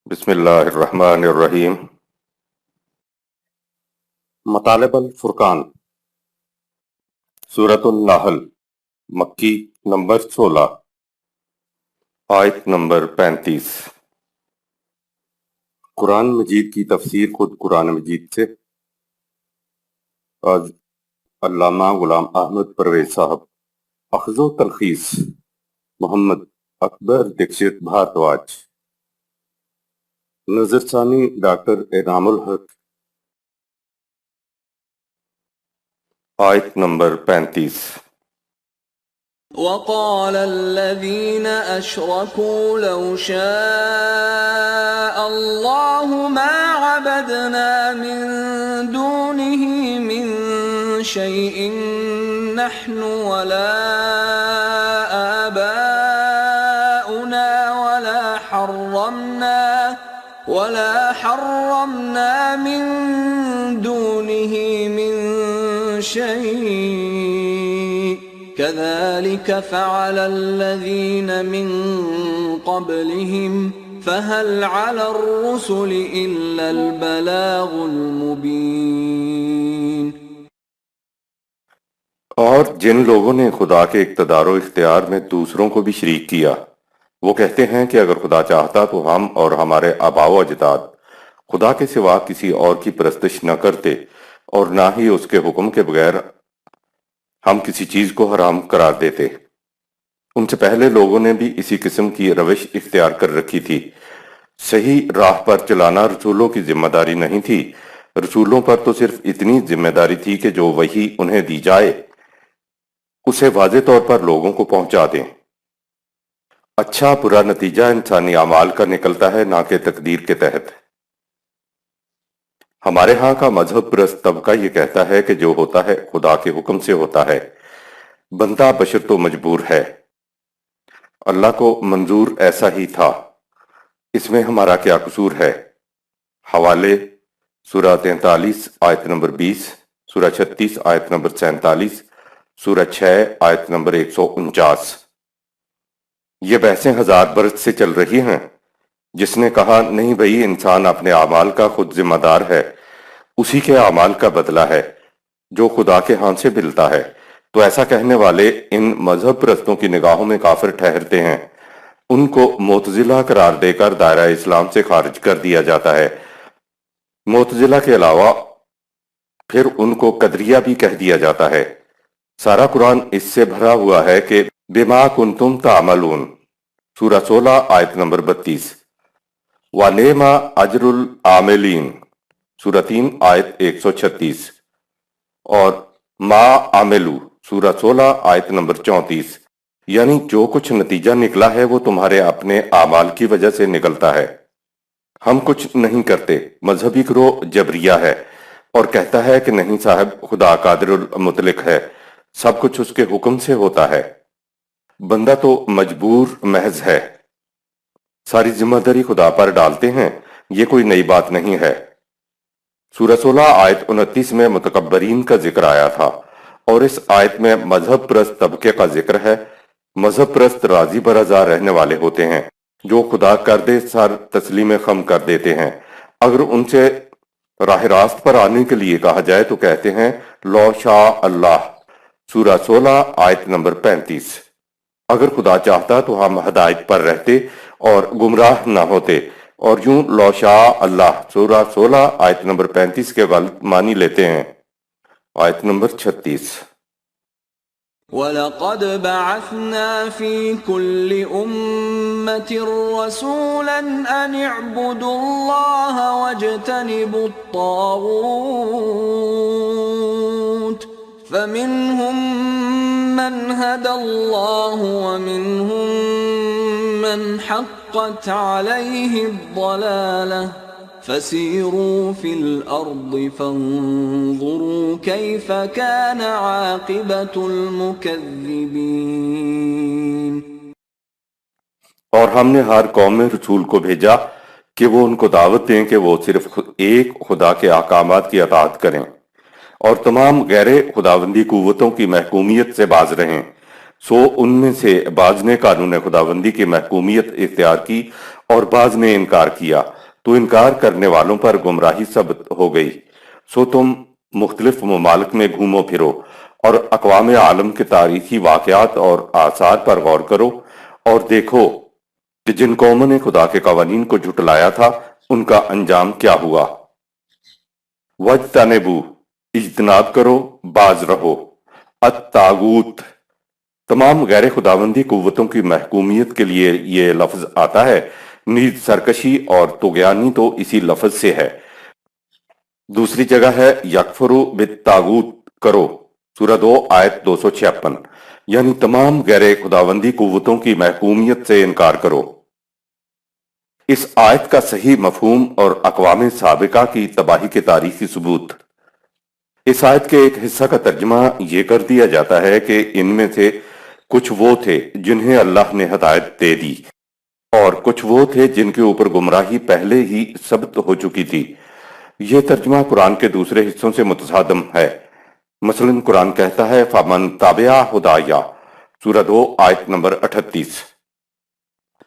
بسم اللہ الرحمن الرحیم۔ مطالب الفرقان، سورۃ النحل، مکی، نمبر 16، آیت نمبر 35۔ قرآن مجید کی تفسیر خود قرآن مجید سے آج علامہ غلام احمد پرویز صاحب، اخذ و تلخیص محمد اکبر دکشت بھارتواج، نظر ثانی ڈاکٹر انعام الحق، آیت نمبر 35۔ وقال الذين أشركوا لو شاء الله ما عبدنا من دونه من شيء نحن ولا آباؤنا ولا حرمنا من دونه من شيء كذلك فعل الذين من قبلهم فهل على الرسل إلا البلاغ المبين۔ اور جن لوگوں نے خدا کے اقتدار و اختیار میں دوسروں کو بھی شریک کیا، وہ کہتے ہیں کہ اگر خدا چاہتا تو ہم اور ہمارے آباء و اجداد خدا کے سوا کسی اور کی پرستش نہ کرتے، اور نہ ہی اس کے حکم کے بغیر ہم کسی چیز کو حرام قرار دیتے۔ ان سے پہلے لوگوں نے بھی اسی قسم کی روش اختیار کر رکھی تھی۔ صحیح راہ پر چلانا رسولوں کی ذمہ داری نہیں تھی، رسولوں پر تو صرف اتنی ذمہ داری تھی کہ جو وحی انہیں دی جائے اسے واضح طور پر لوگوں کو پہنچا دیں۔ اچھا برا نتیجہ انسانی اعمال کا نکلتا ہے، نہ کہ تقدیر کے تحت۔ ہمارے ہاں کا مذہب پرست طبقہ یہ کہتا ہے کہ جو ہوتا ہے خدا کے حکم سے ہوتا ہے، بندہ بشر تو مجبور ہے۔ اللہ کو منظور ایسا ہی تھا، اس میں ہمارا کیا قصور ہے؟ حوالے سورہ 43 آیت نمبر 20، سورہ 36 آیت نمبر 47، سورہ 6 آیت نمبر 149۔ یہ بحثیں ہزار برس سے چل رہی ہیں۔ جس نے کہا نہیں بھئی انسان اپنے اعمال کا خود ذمہ دار ہے، اسی کے اعمال کا بدلہ ہے جو خدا کے ہاں سے ملتا ہے، تو ایسا کہنے والے ان مذہب پرستوں کی نگاہوں میں کافر ٹھہرتے ہیں۔ ان کو معتزلہ قرار دے کر دائرہ اسلام سے خارج کر دیا جاتا ہے۔ معتزلہ کے علاوہ پھر ان کو قدریہ بھی کہہ دیا جاتا ہے۔ سارا قرآن اس سے بھرا ہوا ہے کہ بما کنتم تعملون، سورہ 16 آیت نمبر 32، وَنِعْمَ أَجْرُ الْعَامِلِينَ، سورہ 3 آیت 136، اور ما عملو، سورہ 16 آیت نمبر 34۔ یعنی جو کچھ نتیجہ نکلا ہے وہ تمہارے اپنے اعمال کی وجہ سے نکلتا ہے، ہم کچھ نہیں کرتے۔ مذہبی گروہ جبریہ ہے اور کہتا ہے کہ نہیں صاحب، خدا قادر المطلق ہے، سب کچھ اس کے حکم سے ہوتا ہے، بندہ تو مجبور محض ہے، ساری ذمہ داری خدا پر ڈالتے ہیں۔ یہ کوئی نئی بات نہیں ہے۔ سورہ 16 آیت 29 میں متکبرین کا ذکر آیا تھا، اور اس آیت میں مذہب پرست طبقے کا ذکر ہے۔ مذہب پرست راضی برضا رہنے والے ہوتے ہیں، جو خدا کر دے سر تسلیم خم کر دیتے ہیں۔ اگر ان سے راہ راست پر آنے کے لیے کہا جائے تو کہتے ہیں لو شاء اللہ، سورہ 16 آیت نمبر 35۔ اگر خدا چاہتا تو ہم ہدایت پر رہتے اور گمراہ نہ ہوتے، اور یوں لو شاء اللہ سورہ 16 آیت نمبر 35 کے غلط معنی لیتے ہیں۔ آیت نمبر 36۔ وَلَقَدْ بَعَثْنَا فِي كُلِّ أُمَّةٍ رَّسُولًا أَنِ اعْبُدُوا اللَّهَ وَاجْتَنِبُوا الطَّاغُوتَ فَمِنْهُمْ مَنْ هَدَى اللَّهُ وَمِنْهُمْ مَنْ حَقَّتْ عَلَيْهِ الضَّلَالَةُ فَسِيرُوا فِي الْأَرْضِ فَانظُرُوا كَيْفَ كَانَ عَاقِبَةُ الْمُكَذِّبِينَ۔ اور ہم نے ہر قوم میں رسول کو بھیجا کہ وہ ان کو دعوت دیں کہ وہ صرف ایک خدا کے احکامات کی اطاعت کریں اور تمام غیر خداوندی قوتوں کی محکومیت سے باز رہیں۔ سو ان میں سے بعض نے قانون خداوندی کی محکومیت اختیار کی اور بعض نے انکار کیا تو انکار کرنے والوں پر گمراہی ثابت ہو گئی۔ سو تم مختلف ممالک میں گھومو پھرو اور اقوام عالم کے تاریخی واقعات اور آثار پر غور کرو اور دیکھو کہ جن قوموں نے خدا کے قوانین کو جھٹلایا تھا ان کا انجام کیا ہوا۔ وَاجْتَنِبُوا، اجتناب کرو، باز رہو، الطاغوت، تمام غیر خداوندی قوتوں کی محکومیت کے لیے یہ لفظ آتا ہے، نیز سرکشی اور طغیانی تو اسی لفظ سے ہے۔ دوسری جگہ ہے یکفروا بالطاغوت کرو، سورہ 2 آیت 256، یعنی تمام غیر خداوندی قوتوں کی محکومیت سے انکار کرو۔ اس آیت کا صحیح مفہوم اور اقوام سابقہ کی تباہی کے تاریخی ثبوت۔ اس آیت کے ایک حصہ کا ترجمہ یہ کر دیا جاتا ہے کہ ان میں سے کچھ وہ تھے جنہیں اللہ نے ہدایت دے دی اور کچھ وہ تھے جن کے اوپر گمراہی پہلے ہی ثبت ہو چکی تھی۔ یہ ترجمہ قرآن کے دوسرے حصوں سے متصادم ہے۔ مثلا قرآن کہتا ہے فَمَن تَبِعَ ہُدَایَ، سورہ 2 آیت نمبر 38،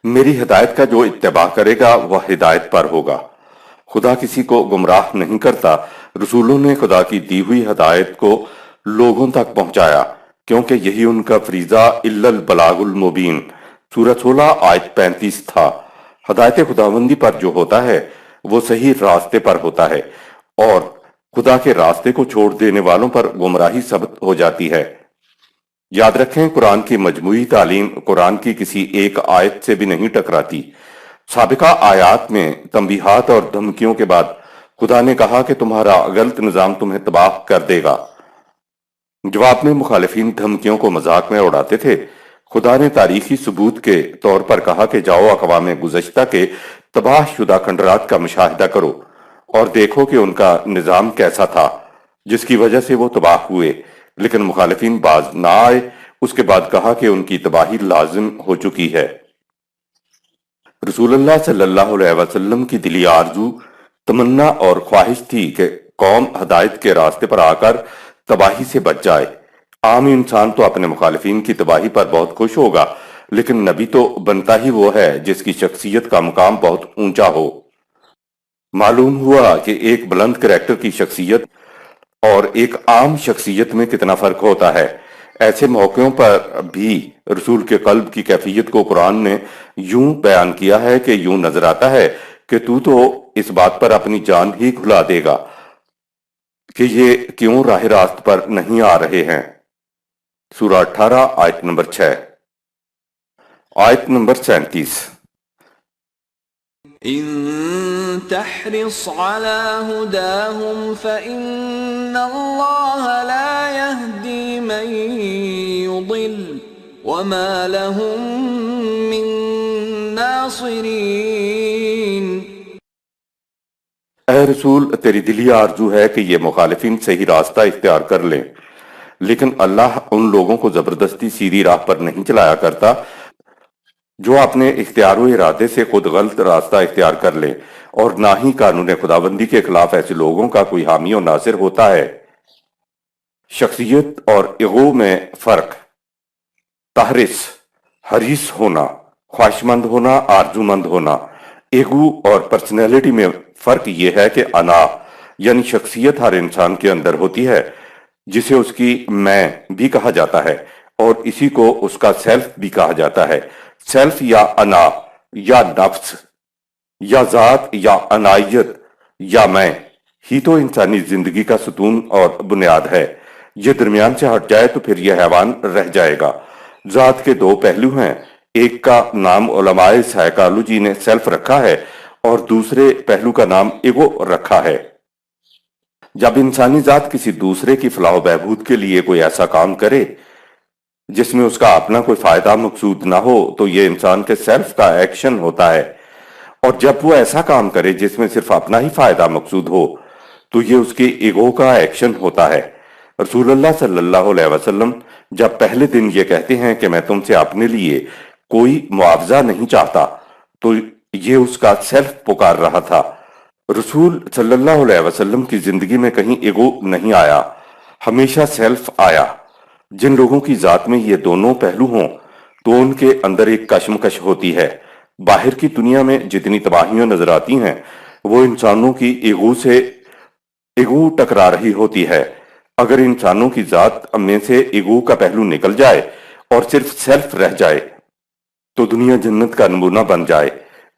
میری ہدایت کا جو اتباع کرے گا وہ ہدایت پر ہوگا۔ خدا کسی کو گمراہ نہیں کرتا۔ رسولوں نے خدا کی دی ہوئی ہدایت کو لوگوں تک پہنچایا کیونکہ یہی ان کا فریضہ الا البلاغ المبین، سورہ 16 آیت 35 تھا۔ ہدایت خداوندی پر جو ہوتا ہے وہ صحیح راستے پر ہوتا ہے اور خدا کے راستے کو چھوڑ دینے والوں پر گمراہی ثابت ہو جاتی ہے۔ یاد رکھیں قرآن کی مجموعی تعلیم قرآن کی کسی ایک آیت سے بھی نہیں ٹکراتی۔ سابقہ آیات میں تنبیہات اور دھمکیوں کے بعد خدا نے کہا کہ تمہارا غلط نظام تمہیں تباہ کر دے گا۔ جواب میں مخالفین دھمکیوں کو مذاق میں اڑاتے تھے۔ خدا نے تاریخی ثبوت کے طور پر کہا کہ جاؤ اقوام گزشتہ کے تباہ شدہ کھنڈرات کا مشاہدہ کرو اور دیکھو کہ ان کا نظام کیسا تھا جس کی وجہ سے وہ تباہ ہوئے، لیکن مخالفین باز نہ آئے۔ اس کے بعد کہا کہ ان کی تباہی لازم ہو چکی ہے۔ رسول اللہ صلی اللہ علیہ وسلم کی دلی آرزو، تمنا اور خواہش تھی کہ قوم ہدایت کے راستے پر آ کر تباہی سے بچ جائے۔ عام انسان تو اپنے مخالفین کی تباہی پر بہت خوش ہوگا، لیکن نبی تو بنتا ہی وہ ہے جس کی شخصیت کا مقام بہت اونچا ہو۔ معلوم ہوا کہ ایک بلند کریکٹر کی شخصیت اور ایک عام شخصیت میں کتنا فرق ہوتا ہے۔ ایسے موقعوں پر بھی رسول کے قلب کی کیفیت کو قرآن نے یوں بیان کیا ہے کہ یوں نظر آتا ہے کہ تو اس بات پر اپنی جان ہی کھلا دے گا کہ یہ کیوں راہ راست پر نہیں آ رہے ہیں۔ سورہ 18 آیت نمبر 6۔ آیت نمبر 37۔ إن تحرص على هداهم فإن الله لا يهدي من يضل وما لهم من ناصرين۔ اے رسول، تیری دلی آرزو ہے کہ یہ مخالفین صحیح راستہ اختیار کر لیں، لیکن اللہ ان لوگوں کو زبردستی سیدھی راہ پر نہیں چلایا کرتا جو اپنے اختیار و ارادے سے خود غلط راستہ اختیار کر لیں، اور نہ ہی قانون خداوندی کے خلاف ایسے لوگوں کا کوئی حامی و ناصر ہوتا ہے۔ شخصیت اور ایگو میں فرق۔ تحرص، حریص ہونا، خواہشمند ہونا، آرزومند ہونا۔ ایگو اور پرسنالٹی میں فرق یہ ہے کہ انا یعنی شخصیت ہر انسان کے اندر ہوتی ہے جسے اس کی میں بھی کہا جاتا ہے اور اسی کو اس کا سیلف بھی کہا جاتا ہے۔ سیلف یا انا یا نفس یا ذات یا انائیت یا میں ہی تو انسانی زندگی کا ستون اور بنیاد ہے۔ یہ درمیان سے ہٹ جائے تو پھر یہ حیوان رہ جائے گا۔ ذات کے دو پہلو ہیں، ایک کا نام علماء سائیکالوجی نے سیلف رکھا ہے اور دوسرے پہلو کا نام ایگو رکھا ہے۔ جب انسانی ذات کسی دوسرے کی فلاح و بہبود کے لیے کوئی ایسا کام کرے جس میں اس کا اپنا کوئی فائدہ مقصود نہ ہو تو یہ انسان کے سیلف کا ایکشن ہوتا ہے، اور جب وہ ایسا کام کرے جس میں صرف اپنا ہی فائدہ مقصود ہو تو یہ اس کے ایگو کا ایکشن ہوتا ہے۔ رسول اللہ صلی اللہ علیہ وسلم جب پہلے دن یہ کہتے ہیں کہ میں تم سے اپنے لیے کوئی معاوضہ نہیں چاہتا تو یہ اس کا سیلف پکار رہا تھا۔ رسول صلی اللہ علیہ وسلم کی زندگی میں کہیں ایگو نہیں آیا، ہمیشہ سیلف آیا۔ جن لوگوں کی ذات میں یہ دونوں پہلو ہوں تو ان کے اندر ایک کشمکش ہوتی ہے۔ باہر کی دنیا میں جتنی تباہیاں نظر آتی ہیں وہ انسانوں کی ایگو ٹکرا رہی ہوتی ہے۔ اگر انسانوں کی ذات میں سے ایگو کا پہلو نکل جائے اور صرف سیلف رہ جائے تو دنیا جنت کا نمونہ بن جائے۔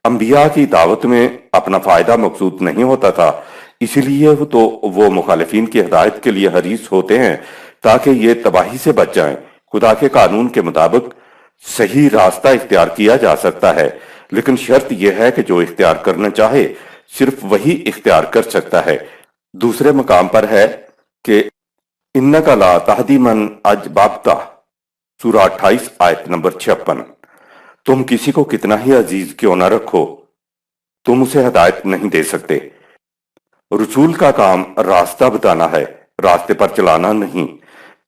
انبیاء کی دعوت میں اپنا فائدہ مقصود نہیں ہوتا تھا، اسی لیے وہ مخالفین کی ہدایت کے لیے حریص ہوتے ہیں تاکہ یہ تباہی سے بچ جائیں۔ خدا کے قانون کے مطابق صحیح راستہ اختیار کیا جا سکتا ہے، لیکن شرط یہ ہے کہ جو اختیار کرنا چاہے صرف وہی اختیار کر سکتا ہے۔ دوسرے مقام پر ہے کہ اِنَّکَ لَا تَہْدِی مَنْ أَحْبَبْتَ، سورہ 28 آیت نمبر 56۔ تم کسی کو کتنا ہی عزیز کیوں نہ رکھو، تم اسے ہدایت نہیں دے سکتے۔ رسول کا کام راستہ بتانا ہے، راستے پر چلانا نہیں۔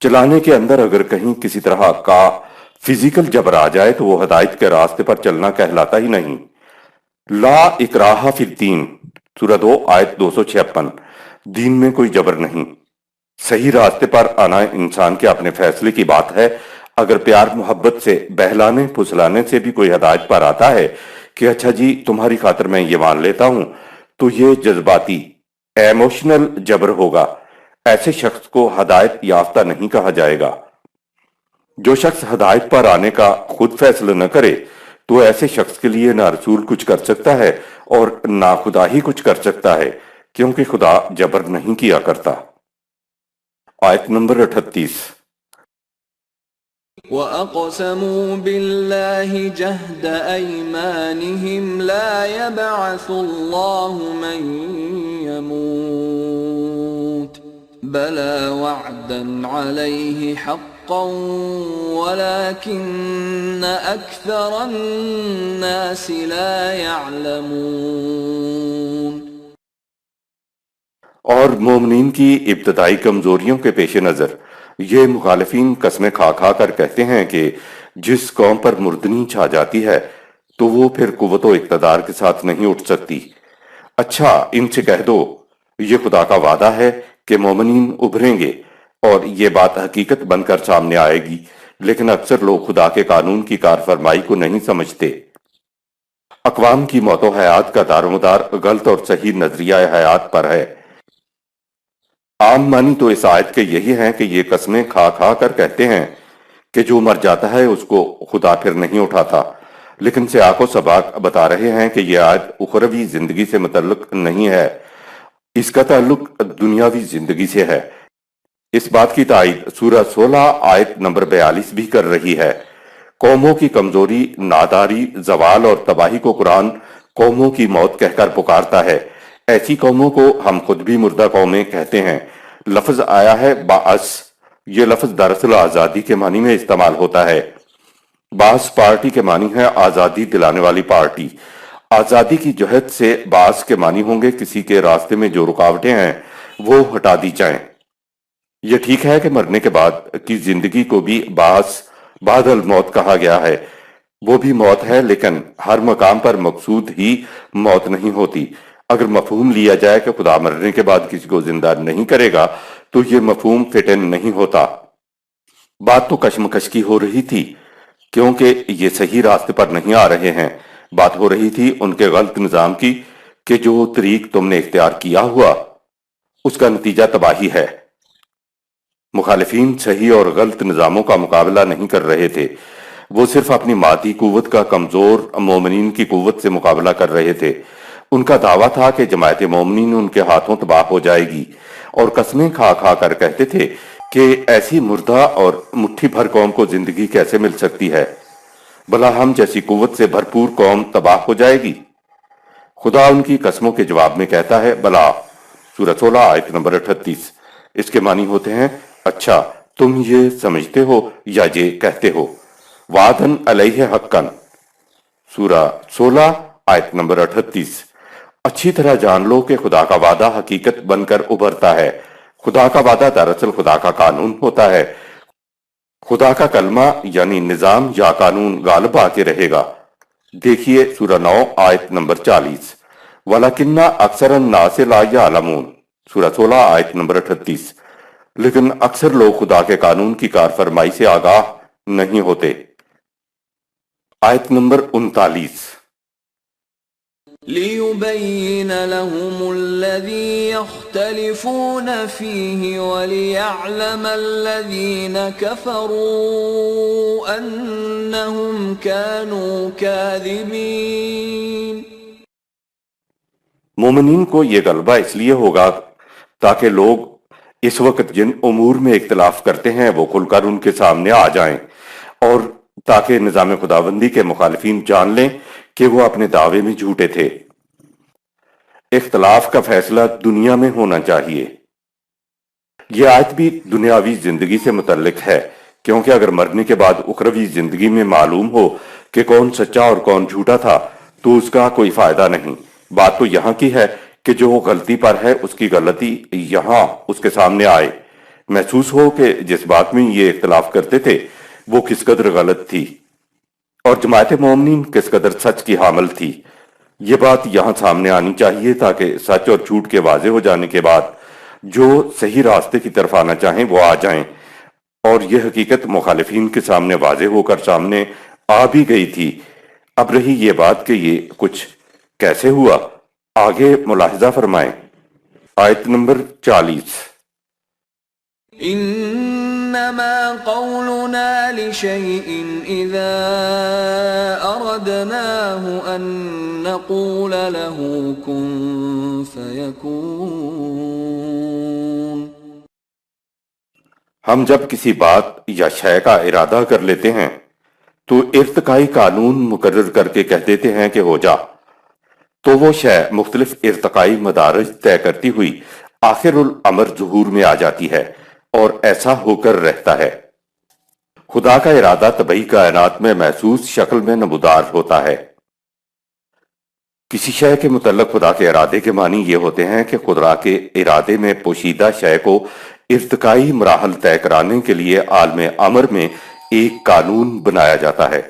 چلانے کے اندر اگر کہیں کسی طرح کا فزیکل جبر آ جائے تو وہ ہدایت کے راستے پر چلنا کہلاتا ہی نہیں۔ لا اکراہ فی الدین، سورہ 2 آیت 256۔ دین میں کوئی جبر نہیں۔ صحیح راستے پر آنا انسان کے اپنے فیصلے کی بات ہے۔ اگر پیار محبت سے بہلانے پھسلانے سے بھی کوئی ہدایت پر آتا ہے کہ اچھا جی تمہاری خاطر میں یہ مان لیتا ہوں، تو یہ جذباتی ایموشنل جبر ہوگا۔ ایسے شخص کو ہدایت یافتہ نہیں کہا جائے گا۔ جو شخص ہدایت پر آنے کا خود فیصلہ نہ کرے تو ایسے شخص کے لیے نہ رسول کچھ کر سکتا ہے اور نہ خدا ہی کچھ کر سکتا ہے، کیونکہ خدا جبر نہیں کیا کرتا۔ آیت نمبر 38۔ وَأَقْسَمُوا بِاللَّهِ جَهْدَ أَيْمَانِهِمْ لَا يَبْعَثُ اللَّهُ مَن يَمُوتُ بَلَىٰ وَعْدًا عَلَيْهِ حَقًّا وَلَٰكِنَّ أَكْثَرَ النَّاسِ لَا يَعْلَمُونَ۔ اور مومنین کی ابتدائی کمزوریوں کے پیش نظر یہ مخالفین قسمیں کھا کھا کر کہتے ہیں کہ جس قوم پر مردنی چھا جاتی ہے تو وہ پھر قوت و اقتدار کے ساتھ نہیں اٹھ سکتی۔ اچھا ان سے کہہ دو یہ خدا کا وعدہ ہے کہ مومنین ابھریں گے اور یہ بات حقیقت بن کر سامنے آئے گی، لیکن اکثر لوگ خدا کے قانون کی کار فرمائی کو نہیں سمجھتے۔ اقوام کی موت و حیات کا دار و مدار غلط اور صحیح نظریہ حیات پر ہے۔ عام معنی تو اس آیت کے یہی ہیں کہ یہ قسمیں کھا کھا کر کہتے ہیں کہ جو مر جاتا ہے اس کو خدا پھر نہیں اٹھاتا، لیکن سیاق و سباق بتا رہے ہیں کہ یہ آیت اخروی زندگی سے متعلق نہیں ہے، اس کا تعلق دنیاوی زندگی سے ہے۔ اس بات کی تائید سورہ 16 آیت نمبر 42 بھی کر رہی ہے۔ قوموں کی کمزوری، ناداری، زوال اور تباہی کو قرآن قوموں کی موت کہہ کر پکارتا ہے۔ ایسی قوموں کو ہم خود بھی مردہ قومیں کہتے ہیں۔ لفظ آیا ہے بعث، یہ لفظ دراصل آزادی کے معنی میں استعمال ہوتا ہے۔ بعث پارٹی کے معنی ہے آزادی دلانے والی پارٹی۔ آزادی کی جہت سے بعث کے معنی ہوں گے کسی کے راستے میں جو رکاوٹیں ہیں وہ ہٹا دی جائیں۔ یہ ٹھیک ہے کہ مرنے کے بعد کی زندگی کو بھی بعث بعد الموت کہا گیا ہے، وہ بھی موت ہے، لیکن ہر مقام پر مقصود ہی موت نہیں ہوتی۔ اگر مفہوم لیا جائے کہ خدا مرنے کے بعد کسی کو زندہ نہیں کرے گا تو یہ مفہوم فٹ ان نہیں ہوتا۔ بات تو کشمکش کی ہو رہی تھی کیونکہ یہ صحیح راستے پر نہیں آ رہے ہیں۔ بات ہو رہی تھی ان کے غلط نظام کی کہ جو طریق تم نے اختیار کیا ہوا اس کا نتیجہ تباہی ہے۔ مخالفین صحیح اور غلط نظاموں کا مقابلہ نہیں کر رہے تھے، وہ صرف اپنی مادی قوت کا کمزور مومنین کی قوت سے مقابلہ کر رہے تھے۔ ان کا دعویٰ تھا کہ جماعت مومنین ان کے ہاتھوں تباہ ہو جائے گی، اور قسمیں کھا کھا کر کہتے تھے کہ ایسی مردہ اور مٹھی بھر قوم کو زندگی کیسے مل سکتی ہے، بھلا ہم جیسی قوت سے بھرپور قوم تباہ ہو جائے گی؟ خدا ان کی قسموں کے جواب میں کہتا ہے بلا، سورہ 16 آیت نمبر 38۔ اس کے معنی ہوتے ہیں اچھا تم یہ سمجھتے ہو یا یہ کہتے ہو۔ وعدن علیہ حقن، سورہ 16 آیت نمبر 38۔ اچھی طرح جان لو کہ خدا کا وعدہ حقیقت بن کر ابھرتا ہے۔ خدا کا وعدہ دراصل خدا کا قانون ہوتا ہے۔ خدا کا کلمہ یعنی نظام یا قانون غالب آ کے رہے گا۔ دیکھیے سورہ 9 آیت نمبر 40۔ وَلَكِنَّ أَكْثَرَ النَّاسِ لَا يَعْلَمُونَ، سورہ 16 آیت نمبر 38۔ لیکن اکثر لوگ خدا کے قانون کی کار فرمائی سے آگاہ نہیں ہوتے۔ آیت نمبر 39۔ لِيُبَيِّنَ لَهُمُ الَّذِي يَخْتَلِفُونَ فِيهِ وَلِيَعْلَمَ الَّذِينَ كَفَرُوا أَنَّهُمْ كَانُوا كَاذِبِينَ۔ مومنین کو یہ غلبہ اس لیے ہوگا تاکہ لوگ اس وقت جن امور میں اختلاف کرتے ہیں وہ کھل کر ان کے سامنے آ جائیں، اور تاکہ نظام خداوندی کے مخالفین جان لیں کہ وہ اپنے دعوے میں جھوٹے تھے۔ اختلاف کا فیصلہ دنیا میں ہونا چاہیے۔ یہ آیت بھی دنیاوی زندگی سے متعلق ہے، کیونکہ اگر مرنے کے بعد اخروی زندگی میں معلوم ہو کہ کون سچا اور کون جھوٹا تھا تو اس کا کوئی فائدہ نہیں۔ بات تو یہاں کی ہے کہ جو غلطی پر ہے اس کی غلطی یہاں اس کے سامنے آئے، محسوس ہو کہ جس بات میں یہ اختلاف کرتے تھے وہ کس قدر غلط تھی اور جماعت مومنین کس قدر سچ کی حامل تھی۔ یہ بات یہاں سامنے آنی چاہیے تاکہ سچ اور جھوٹ کے واضح ہو جانے کے بعد جو صحیح راستے کی طرف آنا چاہیں وہ آ جائیں، اور یہ حقیقت مخالفین کے سامنے واضح ہو کر سامنے آ بھی گئی تھی۔ اب رہی یہ بات کہ یہ کچھ کیسے ہوا، آگے ملاحظہ فرمائیں۔ آیت نمبر 40۔ إنما قولنا لشيء إذا أردناه أن نقول له كن فيكون۔ ہم جب کسی بات یا شے کا ارادہ کر لیتے ہیں تو ارتقائی قانون مقرر کر کے کہہ دیتے ہیں کہ ہو جا، تو وہ شے مختلف ارتقائی مدارج طے کرتی ہوئی آخر الامر ظہور میں آ جاتی ہے اور ایسا ہو کر رہتا ہے۔ خدا کا ارادہ طبعی کائنات میں محسوس شکل میں نمودار ہوتا ہے۔ کسی شے کے متعلق خدا کے ارادے کے معنی یہ ہوتے ہیں کہ خدا کے ارادے میں پوشیدہ شے کو ارتقائی مراحل طے کرانے کے لیے عالم امر میں ایک قانون بنایا جاتا ہے۔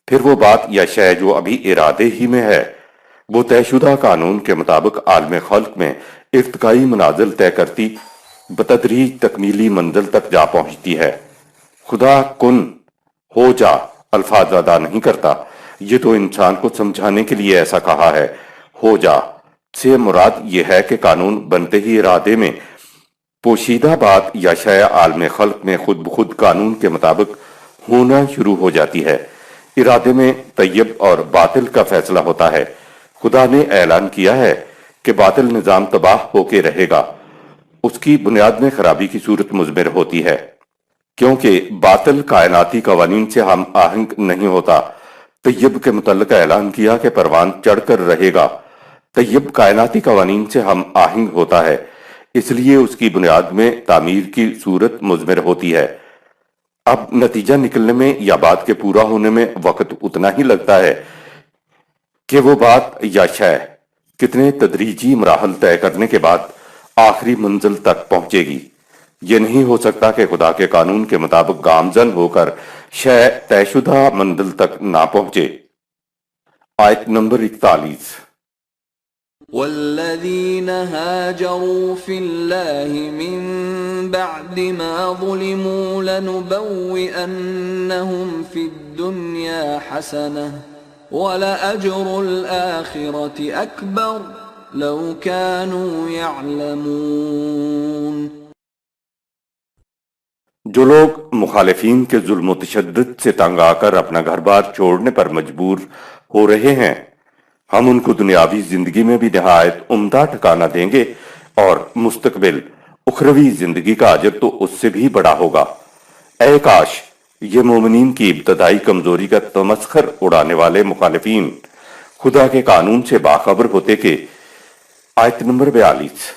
پھر وہ بات یا شے جو ابھی ارادے ہی میں ہے وہ طے شدہ قانون کے مطابق عالم خلق میں ارتقائی منازل طے کرتی بتدریج تکمیلی منزل تک جا پہنچتی ہے۔ خدا کن ہو جا الفاظ ادا نہیں کرتا، یہ تو انسان کو سمجھانے کے لیے ایسا کہا ہے۔ ہو جا سے مراد یہ ہے کہ قانون بنتے ہی ارادے میں پوشیدہ بات یا شے عالم خلق میں خود بخود قانون کے مطابق ہونا شروع ہو جاتی ہے۔ ارادے میں طیب اور باطل کا فیصلہ ہوتا ہے۔ خدا نے اعلان کیا ہے کہ باطل نظام تباہ ہو کے رہے گا، اس کی بنیاد میں خرابی کی صورت مضمر ہوتی ہے، کیونکہ باطل کائناتی قوانین سے ہم آہنگ نہیں ہوتا۔ طیب کے متعلق اعلان کیا کہ پروان چڑھ کر رہے گا، طیب کائناتی قوانین سے ہم آہنگ ہوتا ہے، اس لیے اس کی بنیاد میں تعمیر کی صورت مضمر ہوتی ہے۔ اب نتیجہ نکلنے میں یا بات کے پورا ہونے میں وقت اتنا ہی لگتا ہے کہ وہ بات یا شے کتنے تدریجی مراحل طے کرنے کے بعد آخری منزل تک پہنچے گی۔ یہ نہیں ہو سکتا کہ خدا کے قانون کے مطابق گامزن ہو کر شے طے شدہ منزل تک نہ پہنچے۔ آیت نمبر 41۔ والذين هاجروا في الله من بعد ما ظلموا لنبوئنهم في الدنيا حسنة ولأجر الآخرة أكبر لو كانوا يعلمون۔ جو لوگ مخالفین کے ظلم و تشدد سے تنگ آ کر اپنا گھر بار چھوڑنے پر مجبور ہو رہے ہیں، ہم ان کو دنیاوی زندگی میں بھی نہایت عمدہ ٹھکانہ دیں گے اور مستقبل اخروی زندگی کا اجر تو اس سے بھی بڑا ہوگا۔ اے کاش یہ مومنین کی ابتدائی کمزوری کا تمسخر اڑانے والے مخالفین خدا کے قانون سے باخبر ہوتے کہ۔ آیت نمبر 42۔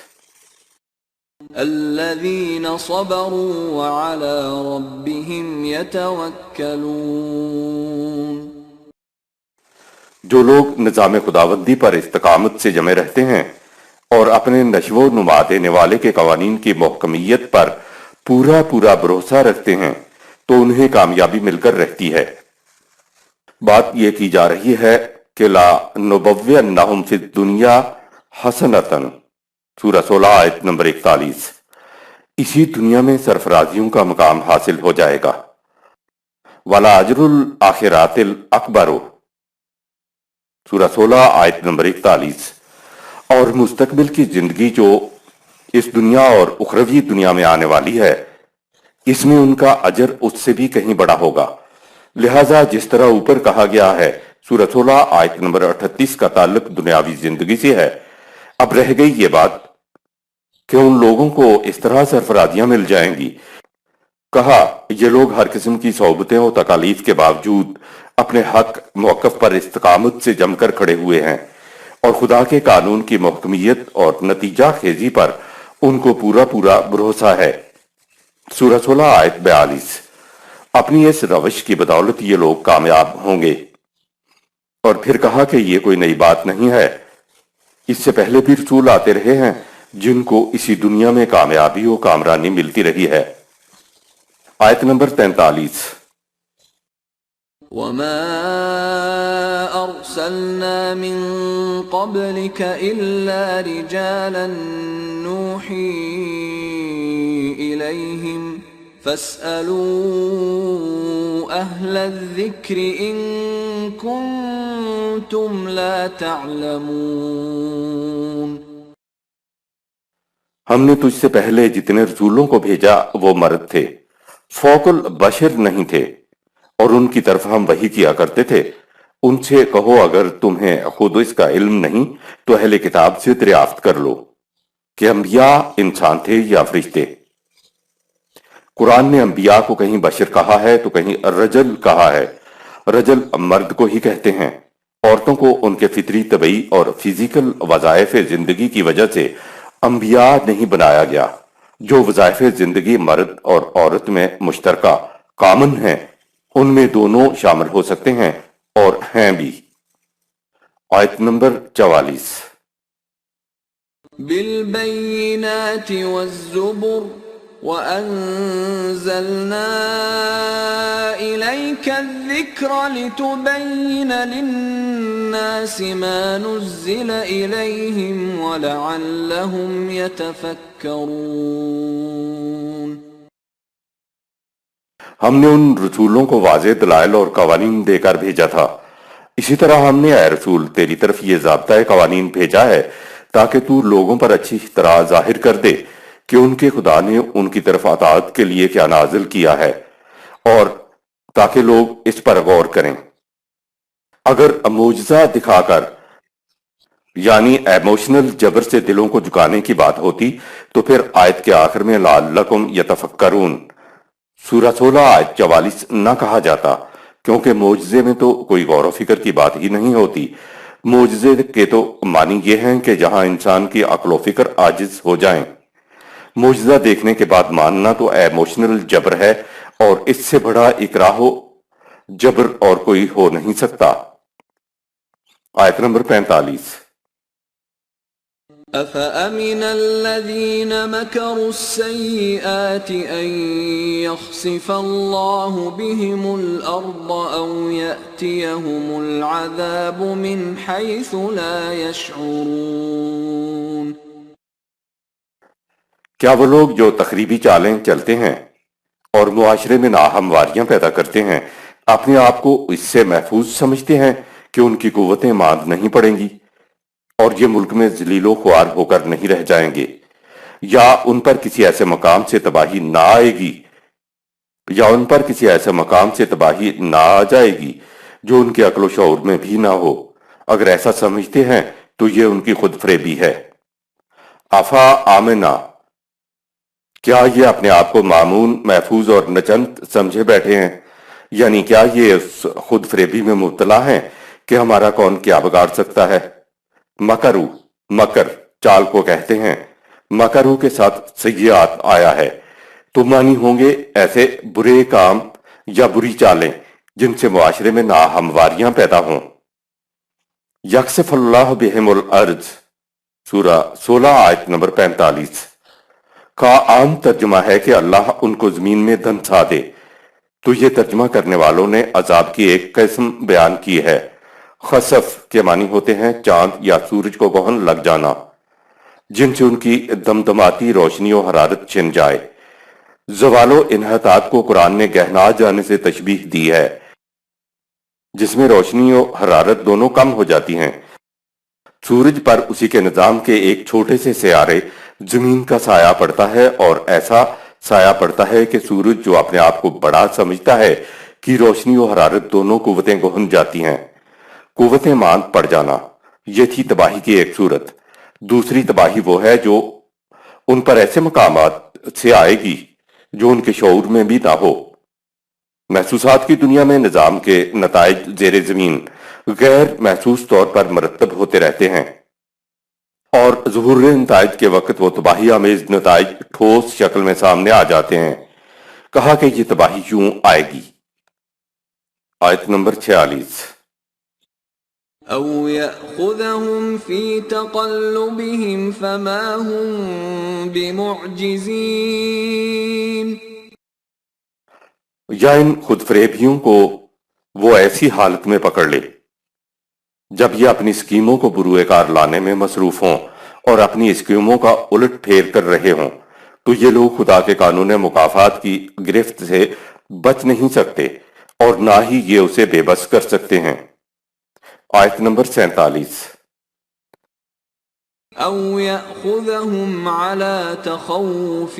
الذين صبروا وعلى ربهم يتوكلون۔ جو لوگ نظام خداوندی پر استقامت سے جمے رہتے ہیں اور اپنے نشو و نما دینے والے کے قوانین کی محکمیت پر پورا پورا بھروسہ رکھتے ہیں تو انہیں کامیابی مل کر رہتی ہے۔ بات یہ کی جا رہی ہے کہ لا نبوئنہم فی الدنیا حسنۃ، سورہ 16 آیت نمبر 41۔ اسی دنیا میں سرفرازیوں کا مقام حاصل ہو جائے گا۔ وَلَا أَجْرُ الْآخِرَةِ الْأَكْبَرُ، سورہ 16 آیت نمبر 41۔ اور مستقبل کی زندگی جو اس دنیا اور اخروی دنیا میں آنے والی ہے، اس میں ان کا اجر اس سے بھی کہیں بڑا ہوگا۔ لہٰذا جس طرح اوپر کہا گیا ہے، سورہ 16 آیت نمبر 38 کا تعلق دنیاوی زندگی سے ہے، اب رہ گئی یہ بات کہ ان لوگوں کو اس طرح سرفرازیاں مل جائیں گی۔ کہا یہ لوگ ہر قسم کی صعوبتیں اور تکالیف کے باوجود اپنے حق موقف پر استقامت سے جم کر کھڑے ہوئے ہیں، اور خدا کے قانون کی محکمیت اور نتیجہ خیزی پر ان کو پورا بھروسہ ہے۔ سورہ 16 آیت 42۔ اپنی اس روش کی بدولت یہ لوگ کامیاب ہوں گے۔ اور پھر کہا کہ یہ کوئی نئی بات نہیں ہے، اس سے پہلے بھی رسول آتے رہے ہیں جن کو اسی دنیا میں کامیابی و کامرانی ملتی رہی ہے۔ آیت نمبر 43۔ وما أرسلنا من قبلك إلا رجالا نوحي إليهم فاسألوا أهل الذكر إن كنتم لا تعلمون۔ ہم نے تجھ سے پہلے جتنے رسولوں کو بھیجا وہ مرد تھے، فوق البشر نہیں تھے، اور ان کی طرف ہم وحی کیا کرتے تھے۔ ان سے کہو اگر تمہیں خود اس کا علم نہیں تو اہل کتاب سے دریافت کر لو کہ انبیاء انسان تھے یا فرشتے۔ قرآن نے انبیاء کو کہیں بشر کہا ہے تو کہیں رجل کہا ہے۔ رجل مرد کو ہی کہتے ہیں۔ عورتوں کو ان کے فطری طبعی اور فزیکل وظائف زندگی کی وجہ سے انبیاء نہیں بنایا گیا۔ جو وظائف زندگی مرد اور عورت میں مشترکہ کامن ہیں ان میں دونوں شامل ہو سکتے ہیں اور ہیں بھی۔ آیت نمبر 44۔ بالبينات والزبر وأنزلنا إليك الذكر لتبين للناس ما نزل إليهم ولعلهم يتفكرون۔ ہم نے ان رسولوں کو واضح دلائل اور قوانین دے کر بھیجا تھا۔ اسی طرح ہم نے اے رسول تیری طرف یہ ضابطہ قوانین بھیجا ہے تاکہ تو لوگوں پر اچھی طرح ظاہر کر دے کہ ان کے خدا نے ان کی طرف اطاعت کے لیے کیا نازل کیا ہے، اور تاکہ لوگ اس پر غور کریں۔ اگر معجزہ دکھا کر یعنی ایموشنل جبر سے دلوں کو جھکانے کی بات ہوتی تو پھر آیت کے آخر میں لعلکم یتفکرون سورہ 16 آیت 44 نہ کہا جاتا، کیونکہ معجزے میں تو کوئی غور و فکر کی بات ہی نہیں ہوتی۔ معجزے کے تو معنی یہ ہیں کہ جہاں انسان کی عقل و فکر عاجز ہو جائیں۔ معجزہ دیکھنے کے بعد ماننا تو ایموشنل جبر ہے، اور اس سے بڑا اکراہ و جبر اور کوئی ہو نہیں سکتا۔ آیت نمبر 45۔ أفأمن الذين مكروا السيئات أن يخسف الله بهم الأرض أو يأتيهم العذاب من حيث لا يشعرون۔ کیا وہ لوگ جو تخریبی چالیں چلتے ہیں اور معاشرے میں ناہمواریاں پیدا کرتے ہیں اپنے آپ کو اس سے محفوظ سمجھتے ہیں کہ ان کی قوتیں ماند نہیں پڑیں گی اور یہ ملک میں ذلیل و خوار ہو کر نہیں رہ جائیں گے، یا ان پر کسی ایسے مقام سے تباہی نہ آئے گی آ جائے گی جو ان کے عقل و شعور میں بھی نہ ہو۔ اگر ایسا سمجھتے ہیں تو یہ ان کی خود فریبی ہے۔ افا آمنا، کیا یہ اپنے آپ کو معمون، محفوظ اور نچند سمجھے بیٹھے ہیں؟ یعنی کیا یہ خود فریبی میں مبتلا ہیں کہ ہمارا کون کیا بگاڑ سکتا ہے؟ مکرو، مکر چال کو کہتے ہیں۔ مکرو کے ساتھ سیئات آیا ہے تو معنی ہوں گے ایسے برے کام یا بری چالیں جن سے معاشرے میں ناہمواریاں پیدا ہوں۔ یکسف اللہ بہم الارض سورہ 16 آیت نمبر 45 کا عام ترجمہ ہے کہ اللہ ان کو زمین میں دھنسا دے، تو یہ ترجمہ کرنے والوں نے عذاب کی ایک قسم بیان کی ہے۔ خسف کے معنی ہوتے ہیں چاند یا سورج کو گہن لگ جانا، جن سے ان کی دمدماتی روشنی و حرارت چھن جائے۔ زوال و انحطاط کو قرآن نے گہنا جانے سے تشبیہ دی ہے۔ جس میں روشنی اور حرارت دونوں کم ہو جاتی ہیں۔ سورج پر اسی کے نظام کے ایک چھوٹے سے سیارے زمین کا سایہ پڑتا ہے، اور ایسا سایہ پڑتا ہے کہ سورج جو اپنے آپ کو بڑا سمجھتا ہے کہ روشنی و حرارت دونوں قوتیں گہن جاتی ہیں۔ قوتیں ماند پڑ جانا، یہ تھی تباہی کی ایک صورت۔ دوسری تباہی وہ ہے جو ان پر ایسے مقامات سے آئے گی جو ان کے شعور میں بھی نہ ہو۔ محسوسات کی دنیا میں نظام کے نتائج زیر زمین غیر محسوس طور پر مرتب ہوتے رہتے ہیں، اور ظہور نتائج کے وقت وہ تباہی آمیز نتائج ٹھوس شکل میں سامنے آ جاتے ہیں۔ کہا کہ یہ تباہی یوں آئے گی۔ آیت نمبر 46۔ أو يأخذهم في تقلبهم فما هم بمعجزين یا ان خود فریبیوں کو وہ ایسی حالت میں پکڑ لے جب یہ اپنی اسکیموں کو بروئے کار لانے میں مصروف ہوں اور اپنی اسکیموں کا الٹ پھیر کر رہے ہوں، تو یہ لوگ خدا کے قانون مکافات کی گرفت سے بچ نہیں سکتے، اور نہ ہی یہ اسے بے بس کر سکتے ہیں۔ آیت نمبر 47۔ أو يأخذهم على تخوف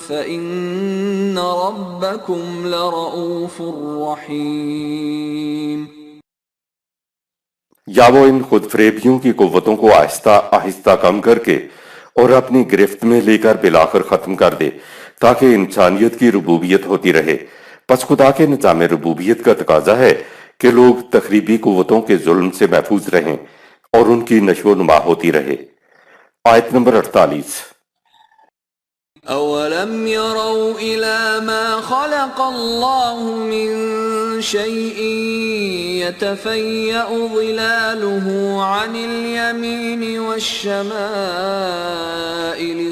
فإن ربكم لرؤوف رحيم یا وہ ان خود فریبیوں کی قوتوں کو آہستہ آہستہ کم کر کے اور اپنی گرفت میں لے کر بالآخر ختم کر دے، تاکہ انسانیت کی ربوبیت ہوتی رہے۔ پس خدا کے نظام ربوبیت کا تقاضا ہے کہ لوگ تخریبی قوتوں کے ظلم سے محفوظ رہیں اور ان کی نشو و نما ہوتی رہے۔ آیت نمبر 48۔ أولم يروا إلى ما خلق الله من شيء يتفيأ ظلاله عن اليمين والشمائل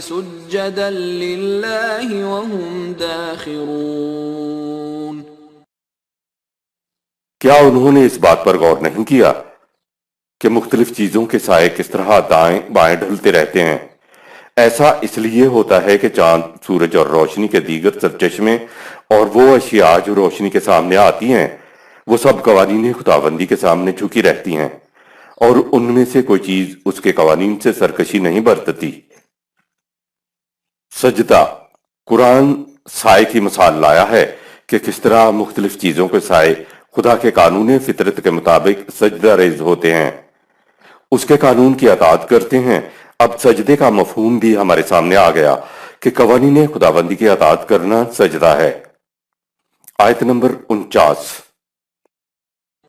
سجدا لله وهم داخرون کیا انہوں نے اس بات پر غور نہیں کیا کہ مختلف چیزوں کے سائے کس طرح دائیں بائیں ڈھلتے رہتے ہیں؟ ایسا اس لیے ہوتا ہے کہ چاند، سورج اور روشنی کے دیگر سرچشمے اور وہ اشیاء جو روشنی کے سامنے آتی ہیں، وہ سب قوانین خداوندی کے سامنے جھکی رہتی ہیں، اور ان میں سے کوئی چیز اس کے قوانین سے سرکشی نہیں برتتی۔ سجدہ۔ قرآن سائے کی مثال لایا ہے کہ کس طرح مختلف چیزوں کے سائے خدا کے قانون فطرت کے مطابق سجدہ ریز ہوتے ہیں، اس کے قانون کی اطاعت کرتے ہیں۔ اب سجدے کا مفہوم بھی ہمارے سامنے آ گیا کہ قوانین خداوندی کی اطاعت کرنا سجدہ ہے۔ آیت نمبر 49۔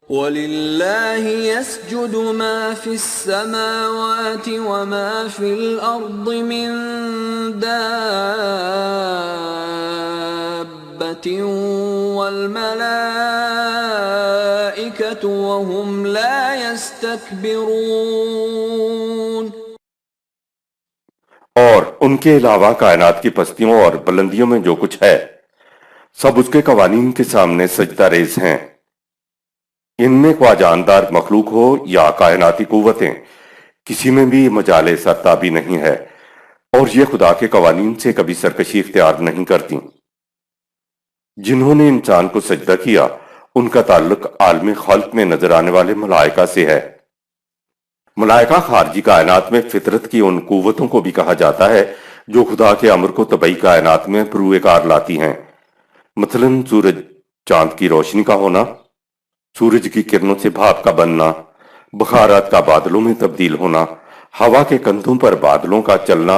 وَلِلَّهِ يَسْجُدُ مَا فِي السَّمَاوَاتِ وَمَا فِي الْأَرْضِ مِن دَابَّةٍ وَالْمَلَائِكَةُ وَهُمْ لَا يَسْتَكْبِرُونَ اور ان کے علاوہ کائنات کی پستیوں اور بلندیوں میں جو کچھ ہے، سب اس کے قوانین کے سامنے سجدہ ریز ہیں۔ ان میں خواہ جاندار مخلوق ہو یا کائناتی قوتیں، کسی میں بھی مجال سرتابی نہیں ہے، اور یہ خدا کے قوانین سے کبھی سرکشی اختیار نہیں کرتی۔ جنہوں نے انسان کو سجدہ کیا، ان کا تعلق عالم خلق میں نظر آنے والے ملائکہ سے ہے۔ ملائکہ خارجی کائنات میں فطرت کی ان قوتوں کو بھی کہا جاتا ہے جو خدا کے امر کو طبعی کائنات میں بروئے کار لاتی ہیں، مثلا سورج چاند کی روشنی کا ہونا، سورج کی کرنوں سے بھاپ کا بننا، بخارات کا بادلوں میں تبدیل ہونا، ہوا کے کندھوں پر بادلوں کا چلنا،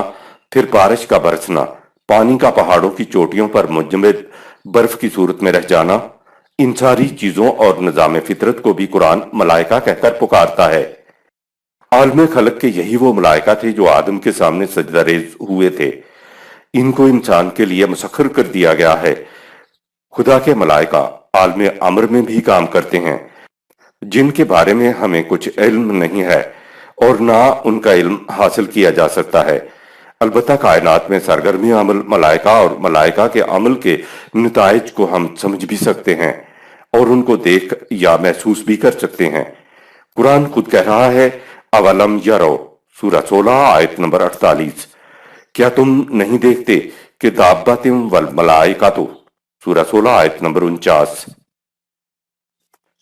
پھر بارش کا برسنا، پانی کا پہاڑوں کی چوٹیوں پر منجمد برف کی صورت میں رہ جانا۔ ان ساری چیزوں اور نظام فطرت کو بھی قرآن ملائکہ کہہ کر پکارتا ہے۔ عالم خلق کے یہی وہ ملائکہ تھے جو آدم کے سامنے سجدہ ریز ہوئے تھے۔ ان کو انسان کے لیے مسخر کر دیا گیا ہے۔ خدا کے ملائکہ عالم امر میں بھی کام کرتے ہیں، جن کے بارے میں ہمیں کچھ علم نہیں ہے اور نہ ان کا علم حاصل کیا جا سکتا ہے۔ البتہ کائنات میں سرگرمی عمل ملائکہ اور ملائکہ کے عمل کے نتائج کو ہم سمجھ بھی سکتے ہیں اور ان کو دیکھ یا محسوس بھی کر سکتے ہیں۔ قرآن خود کہہ رہا ہے، اولم یرو، سورہ 16 آیت نمبر 48، کیا تم نہیں دیکھتے کہ دابۃ والملائکۃ، سورہ 16 آیت نمبر 49۔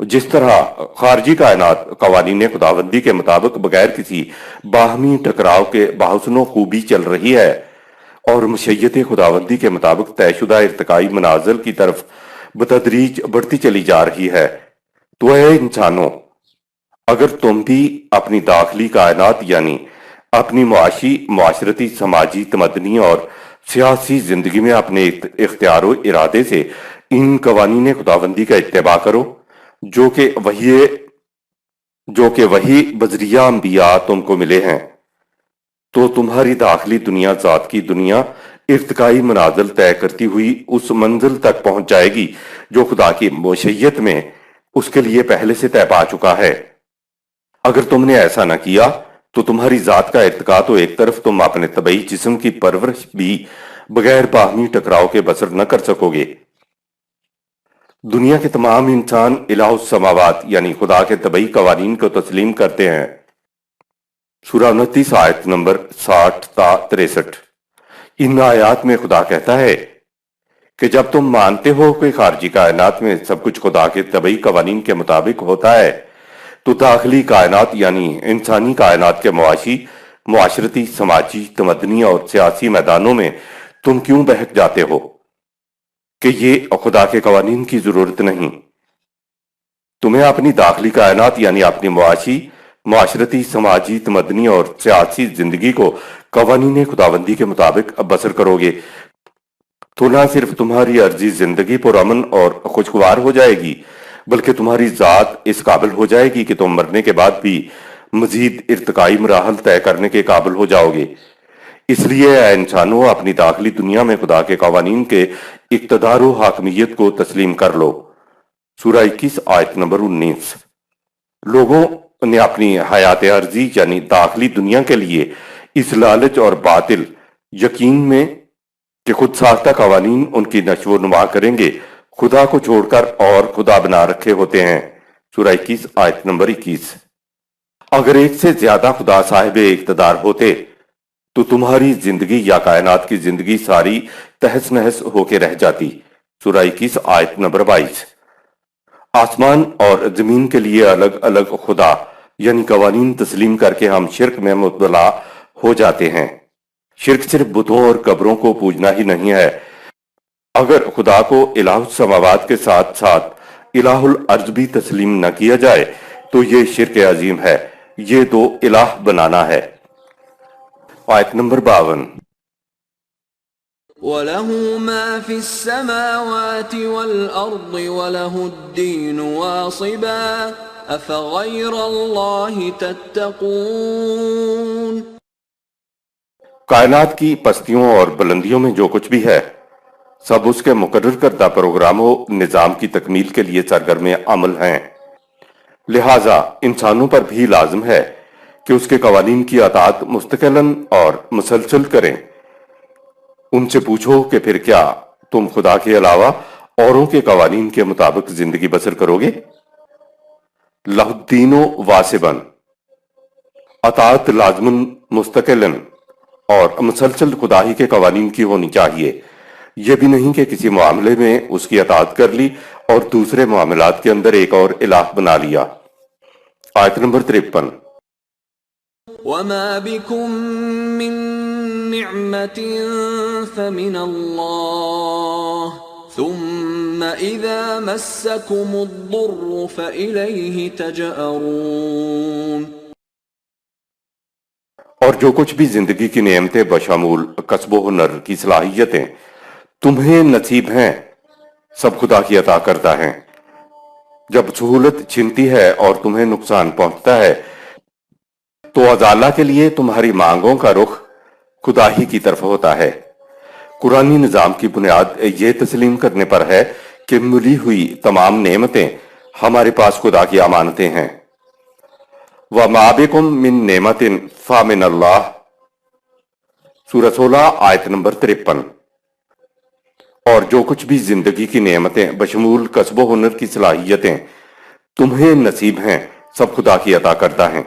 جس طرح خارجی کائنات قوانین خداوندی کے مطابق بغیر کسی باہمی ٹکراؤ کے بحسن و خوبی چل رہی ہے اور مشیت خداوندی کے مطابق طے شدہ ارتقائی منازل کی طرف بتدریج بڑھتی چلی جا رہی ہے، تو اے انسانوں، اگر تم بھی اپنی داخلی کائنات یعنی اپنی معاشی، معاشرتی، سماجی، تمدنی اور سیاسی زندگی میں اپنے اختیار و ارادے سے ان قوانین خداوندی کا اتباع کرو جو کہ وہی بذریعہ انبیاء تم کو ملے ہیں، تو تمہاری داخلی دنیا ذات کی دنیا ارتقائی منازل طے کرتی ہوئی اس منزل تک پہنچ جائے گی جو خدا کی مشیت میں اس کے لیے پہلے سے طے پا چکا ہے۔ اگر تم نے ایسا نہ کیا تو تمہاری ذات کا ارتقا تو ایک طرف تم اپنے طبعی جسم کی پرورش بھی بغیر باہمی ٹکراؤ کے بسر نہ کر سکو گے۔ دنیا کے تمام انسان الہ السماوات یعنی خدا کے طبعی قوانین کو تسلیم کرتے ہیں۔ سورہ 29 آیت نمبر 60 تا 63۔ ان آیات میں خدا کہتا ہے کہ جب تم مانتے ہو کہ خارجی کائنات میں سب کچھ خدا کے طبعی قوانین کے مطابق ہوتا ہے، تو داخلی کائنات یعنی انسانی کائنات کے معاشی، معاشرتی، سماجی، تمدنی اور سیاسی میدانوں میں تم کیوں بہک جاتے ہو کہ یہ خدا کے قوانین کی ضرورت نہیں؟ تمہیں اپنی داخلی کائنات یعنی اپنی معاشی، معاشرتی، سماجی، تمدنی اور سیاسی زندگی کو قوانین خداوندی کے مطابق بسر کرو گے تو نہ صرف تمہاری عرضی زندگی پرامن اور خوشگوار ہو جائے گی، بلکہ تمہاری ذات اس قابل ہو جائے گی کہ تم مرنے کے بعد بھی مزید ارتقائی مراحل طے کرنے کے قابل ہو جاؤ گے۔ اس لیے اے انسانوں، اپنی داخلی دنیا میں خدا کے قوانین کے اقتدار و حاکمیت کو تسلیم کر لو۔ سورہ 21 آیت نمبر 19۔ لوگوں نے اپنی حیات عرضی یعنی داخلی دنیا کے لیے اس لالچ اور باطل یقین میں کہ خود ساختہ قوانین ان کی نشو و نما کریں گے، خدا کو چھوڑ کر اور خدا بنا رکھے ہوتے ہیں۔ سورہ 21 آیت نمبر 21۔ اگر ایک سے زیادہ خدا صاحب اقتدار ہوتے تو تمہاری زندگی یا کائنات کی زندگی ساری تہس نہس ہو کے رہ جاتی۔ سورہ 21 آیت نمبر 22۔ آسمان اور زمین کے لیے الگ الگ خدا یعنی قوانین تسلیم کر کے ہم شرک میں مبتلا ہو جاتے ہیں۔ شرک صرف بتوں اور قبروں کو پوجنا ہی نہیں ہے۔ اگر خدا کو الہ السماوات کے ساتھ ساتھ الہ الارض بھی تسلیم نہ کیا جائے تو یہ شرک عظیم ہے، یہ دو الہ بنانا ہے۔ آیت نمبر 52۔ وَلَهُ مَا فِي السَّمَاوَاتِ وَالْأَرْضِ وَلَهُ الدِّينُ وَاصِبًا أَفَغَيْرَ اللَّهِ تَتَّقُونَ۔ کائنات کی پستیوں اور بلندیوں میں جو کچھ بھی ہے، سب اس کے مقرر کردہ پروگرام و نظام کی تکمیل کے لیے سرگرم عمل ہیں۔ لہٰذا انسانوں پر بھی لازم ہے کہ اس کے قوانین کی اطاعت مستقلاً اور مسلسل کریں۔ ان سے پوچھو کہ پھر کیا تم خدا کے علاوہ اوروں کے قوانین کے مطابق زندگی بسر کرو گے؟ لہ الدین واصباً، اطاعت لازماً، مستقلاً اور مسلسل خدا ہی کے قوانین کی ہونی چاہیے۔ یہ بھی نہیں کہ کسی معاملے میں اس کی اطاعت کر لی اور دوسرے معاملات کے اندر ایک اور الہ بنا لیا۔ آیت نمبر 53۔ وَمَا بِكُم مِّن نِّعْمَةٍ فَمِنَ اللَّهِ ثُمَّ إِذَا مَسَّكُمُ الضُّرُّ فَإِلَيْهِ تَجْأَرُونَ۔ اور جو کچھ بھی زندگی کی نعمتیں بشمول کسب و ہنر کی صلاحیتیں تمہیں نصیب ہیں، سب خدا کی عطا کرتا ہے۔ جب سہولت چھنتی ہے اور تمہیں نقصان پہنچتا ہے تو ازالہ کے لیے تمہاری مانگوں کا رخ خدا ہی کی طرف ہوتا ہے۔ قرآنی نظام کی بنیاد یہ تسلیم کرنے پر ہے کہ ملی ہوئی تمام نعمتیں ہمارے پاس خدا کی امانتیں ہیں۔ وَمَا بِكُم مِّن نِّعْمَةٍ فَمِنَ اللَّهِ، سورہ 16 آیت نمبر 53۔ اور جو کچھ بھی زندگی کی نعمتیں بشمول کسب و ہنر کی صلاحیتیں تمہیں نصیب ہیں، سب خدا کی عطا کردہ ہیں۔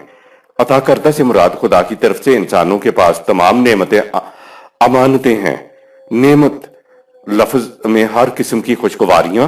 عطا کردہ سے مراد خدا کی طرف سے انسانوں کے پاس تمام نعمتیں امانتیں ہیں۔ نعمت لفظ میں ہر قسم کی خوشگواریاں،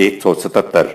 177।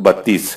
32।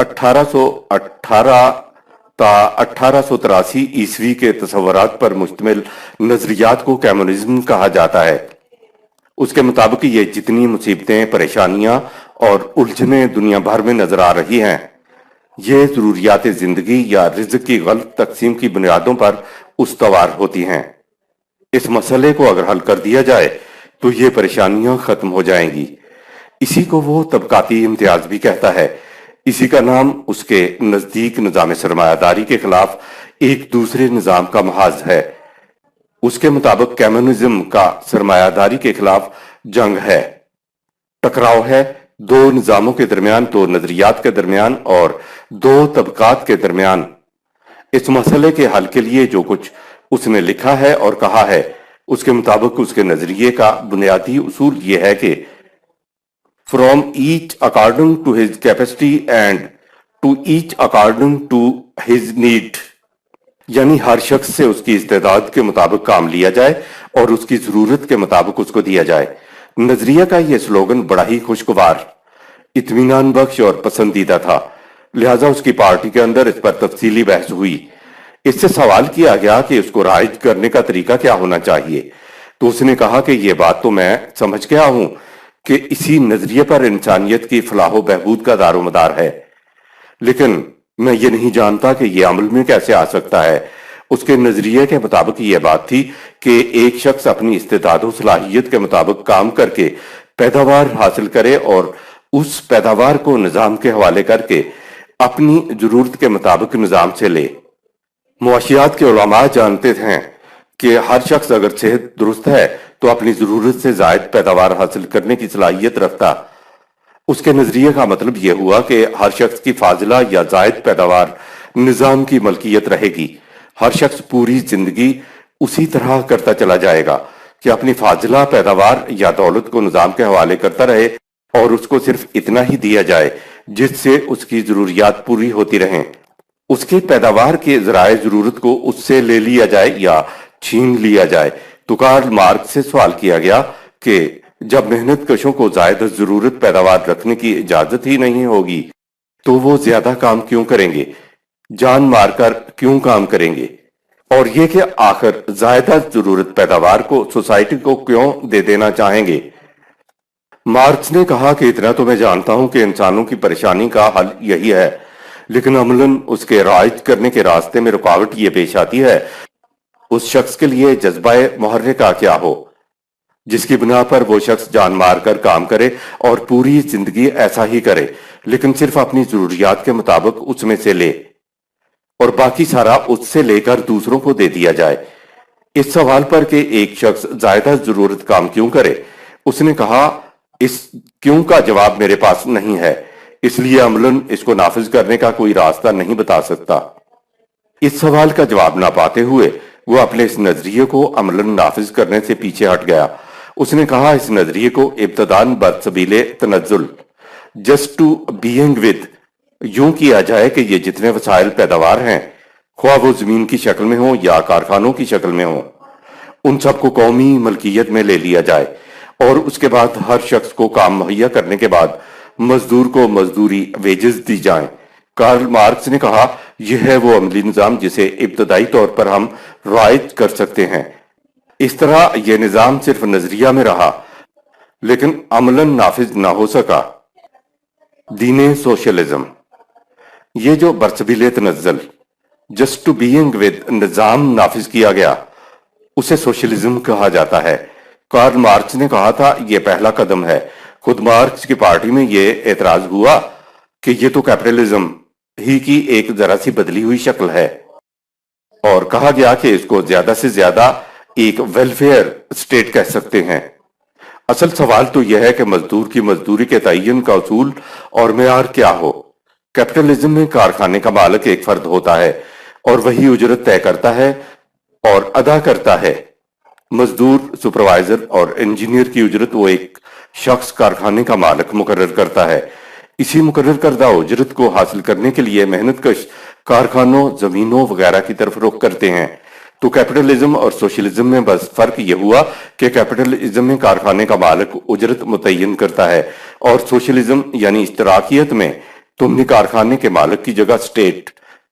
1818 تا 1883 عیسوی کے تصورات پر مشتمل نظریات کو کمیونزم کہا جاتا ہے۔ اس کے مطابق یہ جتنی مصیبتیں، پریشانیاں اور الجھنیں دنیا بھر میں نظر آ رہی ہیں، یہ ضروریات زندگی یا رزق کی غلط تقسیم کی بنیادوں پر استوار ہوتی ہیں۔ اس مسئلے کو اگر حل کر دیا جائے تو یہ پریشانیاں ختم ہو جائیں گی۔ اسی کو وہ طبقاتی امتیاز بھی کہتا ہے۔ اسی کا نام اس کے نزدیک نظام سرمایہ داری کے خلاف ایک دوسرے نظام کا محاذ ہے۔ اس کے مطابق کمیونزم کا سرمایہ داری کے خلاف جنگ ہے، ٹکراؤ ہے، دو نظاموں کے درمیان، دو نظریات کے درمیان اور دو طبقات کے درمیان۔ اس مسئلے کے حل کے لیے جو کچھ اس نے لکھا ہے اور کہا ہے، اس کے مطابق اس کے نظریے کا بنیادی اصول یہ ہے کہ from each according to his capacity and to each according to his need، یعنی ہر شخص سے اس کی استعداد کے مطابق کام لیا جائے اور اس کی ضرورت کے مطابق اس کو دیا جائے۔ نظریہ کا یہ سلوگن بڑا ہی خوشگوار، اطمینان بخش اور پسندیدہ تھا، لہٰذا اس کی پارٹی کے اندر اس پر تفصیلی بحث ہوئی۔ اس سے سوال کیا گیا کہ اس کو رائج کرنے کا طریقہ کیا ہونا چاہیے، تو اس نے کہا کہ یہ بات تو میں سمجھ گیا ہوں کہ اسی نظریے پر انسانیت کی فلاح و بہبود کا دار و مدار ہے، لیکن میں یہ نہیں جانتا کہ یہ عمل میں کیسے آ سکتا ہے۔ اس کے نظریے کے مطابق یہ بات تھی کہ ایک شخص اپنی استعداد و صلاحیت کے مطابق کام کر کے پیداوار حاصل کرے اور اس پیداوار کو نظام کے حوالے کر کے اپنی ضرورت کے مطابق نظام سے لے۔ معاشیات کے علماء جانتے ہیں کہ ہر شخص اگر صحت درست ہے تو اپنی ضرورت سے زائد پیداوار حاصل کرنے کی صلاحیت رکھتا۔ اس کے نظریے کا مطلب یہ ہوا کہ ہر شخص کی فاضلہ یا زائد پیداوار نظام کی ملکیت رہے گی۔ ہر شخص پوری زندگی اسی طرح کرتا چلا جائے گا کہ اپنی فاضلہ پیداوار یا دولت کو نظام کے حوالے کرتا رہے اور اس کو صرف اتنا ہی دیا جائے جس سے اس کی ضروریات پوری ہوتی رہیں۔ اس کے پیداوار کے ذرائع ضرورت کو اس سے لے لیا جائے یا چھین لیا جائے۔ تو کارل مارکس سے سوال کیا گیا کہ جب محنت کشوں کو زائد ضرورت پیداوار رکھنے کی اجازت ہی نہیں ہوگی تو وہ زیادہ کام کیوں کریں گے، جان مار کر کیوں کام کریں گے، اور یہ کہ آخر زائدہ ضرورت پیداوار کو سوسائٹی کو کیوں دے دینا چاہیں گے۔ مارکس نے کہا کہ اتنا تو میں جانتا ہوں کہ انسانوں کی پریشانی کا حل یہی ہے، لیکن عملاً اس کے رائج کرنے کے راستے میں رکاوٹ یہ پیش آتی ہے اس شخص کے لیے جذبہ محرکہ کیا ہو جس کی بنا پر وہ شخص جان مار کر کام کرے اور پوری زندگی ایسا ہی کرے، لیکن صرف اپنی ضروریات کے مطابق اس میں سے لے اور باقی سارا اس سے لے کر دوسروں کو دے دیا جائے۔ اس سوال پر کہ ایک شخص زائدہ ضرورت کام کیوں کرے، اس نے کہا اس کیوں کا جواب میرے پاس نہیں ہے، اس لیے عملاً اس کو نافذ کرنے کا کوئی راستہ نہیں بتا سکتا۔ اس سوال کا جواب نہ پاتے ہوئے وہ اپنے اس نظریے کو عملاً نافذ کرنے سے پیچھے ہٹ گیا۔ اس نے کہا اس نظریے کو ابتداً بسبیل تنزل جسٹ ٹو بینگ ود یوں کیا جائے کہ یہ جتنے وسائل پیداوار ہیں، خواہ وہ زمین کی شکل میں ہوں یا کارخانوں کی شکل میں ہوں، ان سب کو قومی ملکیت میں لے لیا جائے اور اس کے بعد ہر شخص کو کام مہیا کرنے کے بعد مزدور کو مزدوری ویجز دی جائیں۔ کارل مارکس نے کہا یہ ہے وہ عملی نظام جسے ابتدائی طور پر ہم رائج کر سکتے ہیں۔ اس طرح یہ نظام صرف نظریہ میں رہا لیکن عملاً نافذ نہ ہو سکا۔ دین سوشلزم، یہ جو برسبیل تنزل جسٹ ٹو بینگ ود نظام نافذ کیا گیا اسے سوشلزم کہا جاتا ہے۔ کارل مارکس نے کہا تھا یہ پہلا قدم ہے۔ خود مارکس کی پارٹی میں یہ اعتراض ہوا کہ یہ تو کیپٹلزم ہی کی ایک ذرا سی بدلی ہوئی شکل ہے، اور کہا گیا کہ اس کو زیادہ سے زیادہ ایک ویلفیئر اسٹیٹ کہہ سکتے ہیں۔ اصل سوال تو یہ ہے کہ مزدور کی مزدوری کے تعین کا اصول اور معیار کیا ہو۔ کیپٹلزم میں کارخانے کا مالک ایک فرد ہوتا ہے اور وہی اجرت طے کرتا ہے اور ادا کرتا ہے۔ مزدور، سپروائزر اور انجینئر کی اجرت وہ ایک شخص کارخانے کا مالک مقرر کرتا ہے۔ اسی مقرر کردہ اجرت کو حاصل کرنے کے لیے محنت کش کارخانوں، زمینوں وغیرہ کی طرف رخ کرتے ہیں۔ تو کیپٹلزم اور سوشلزم میں بس فرق یہ ہوا کہ کیپٹلزم میں کارخانے کا مالک اجرت متعین کرتا ہے اور سوشلزم یعنی اشتراکیت میں تم نے کارخانے کے مالک کی جگہ اسٹیٹ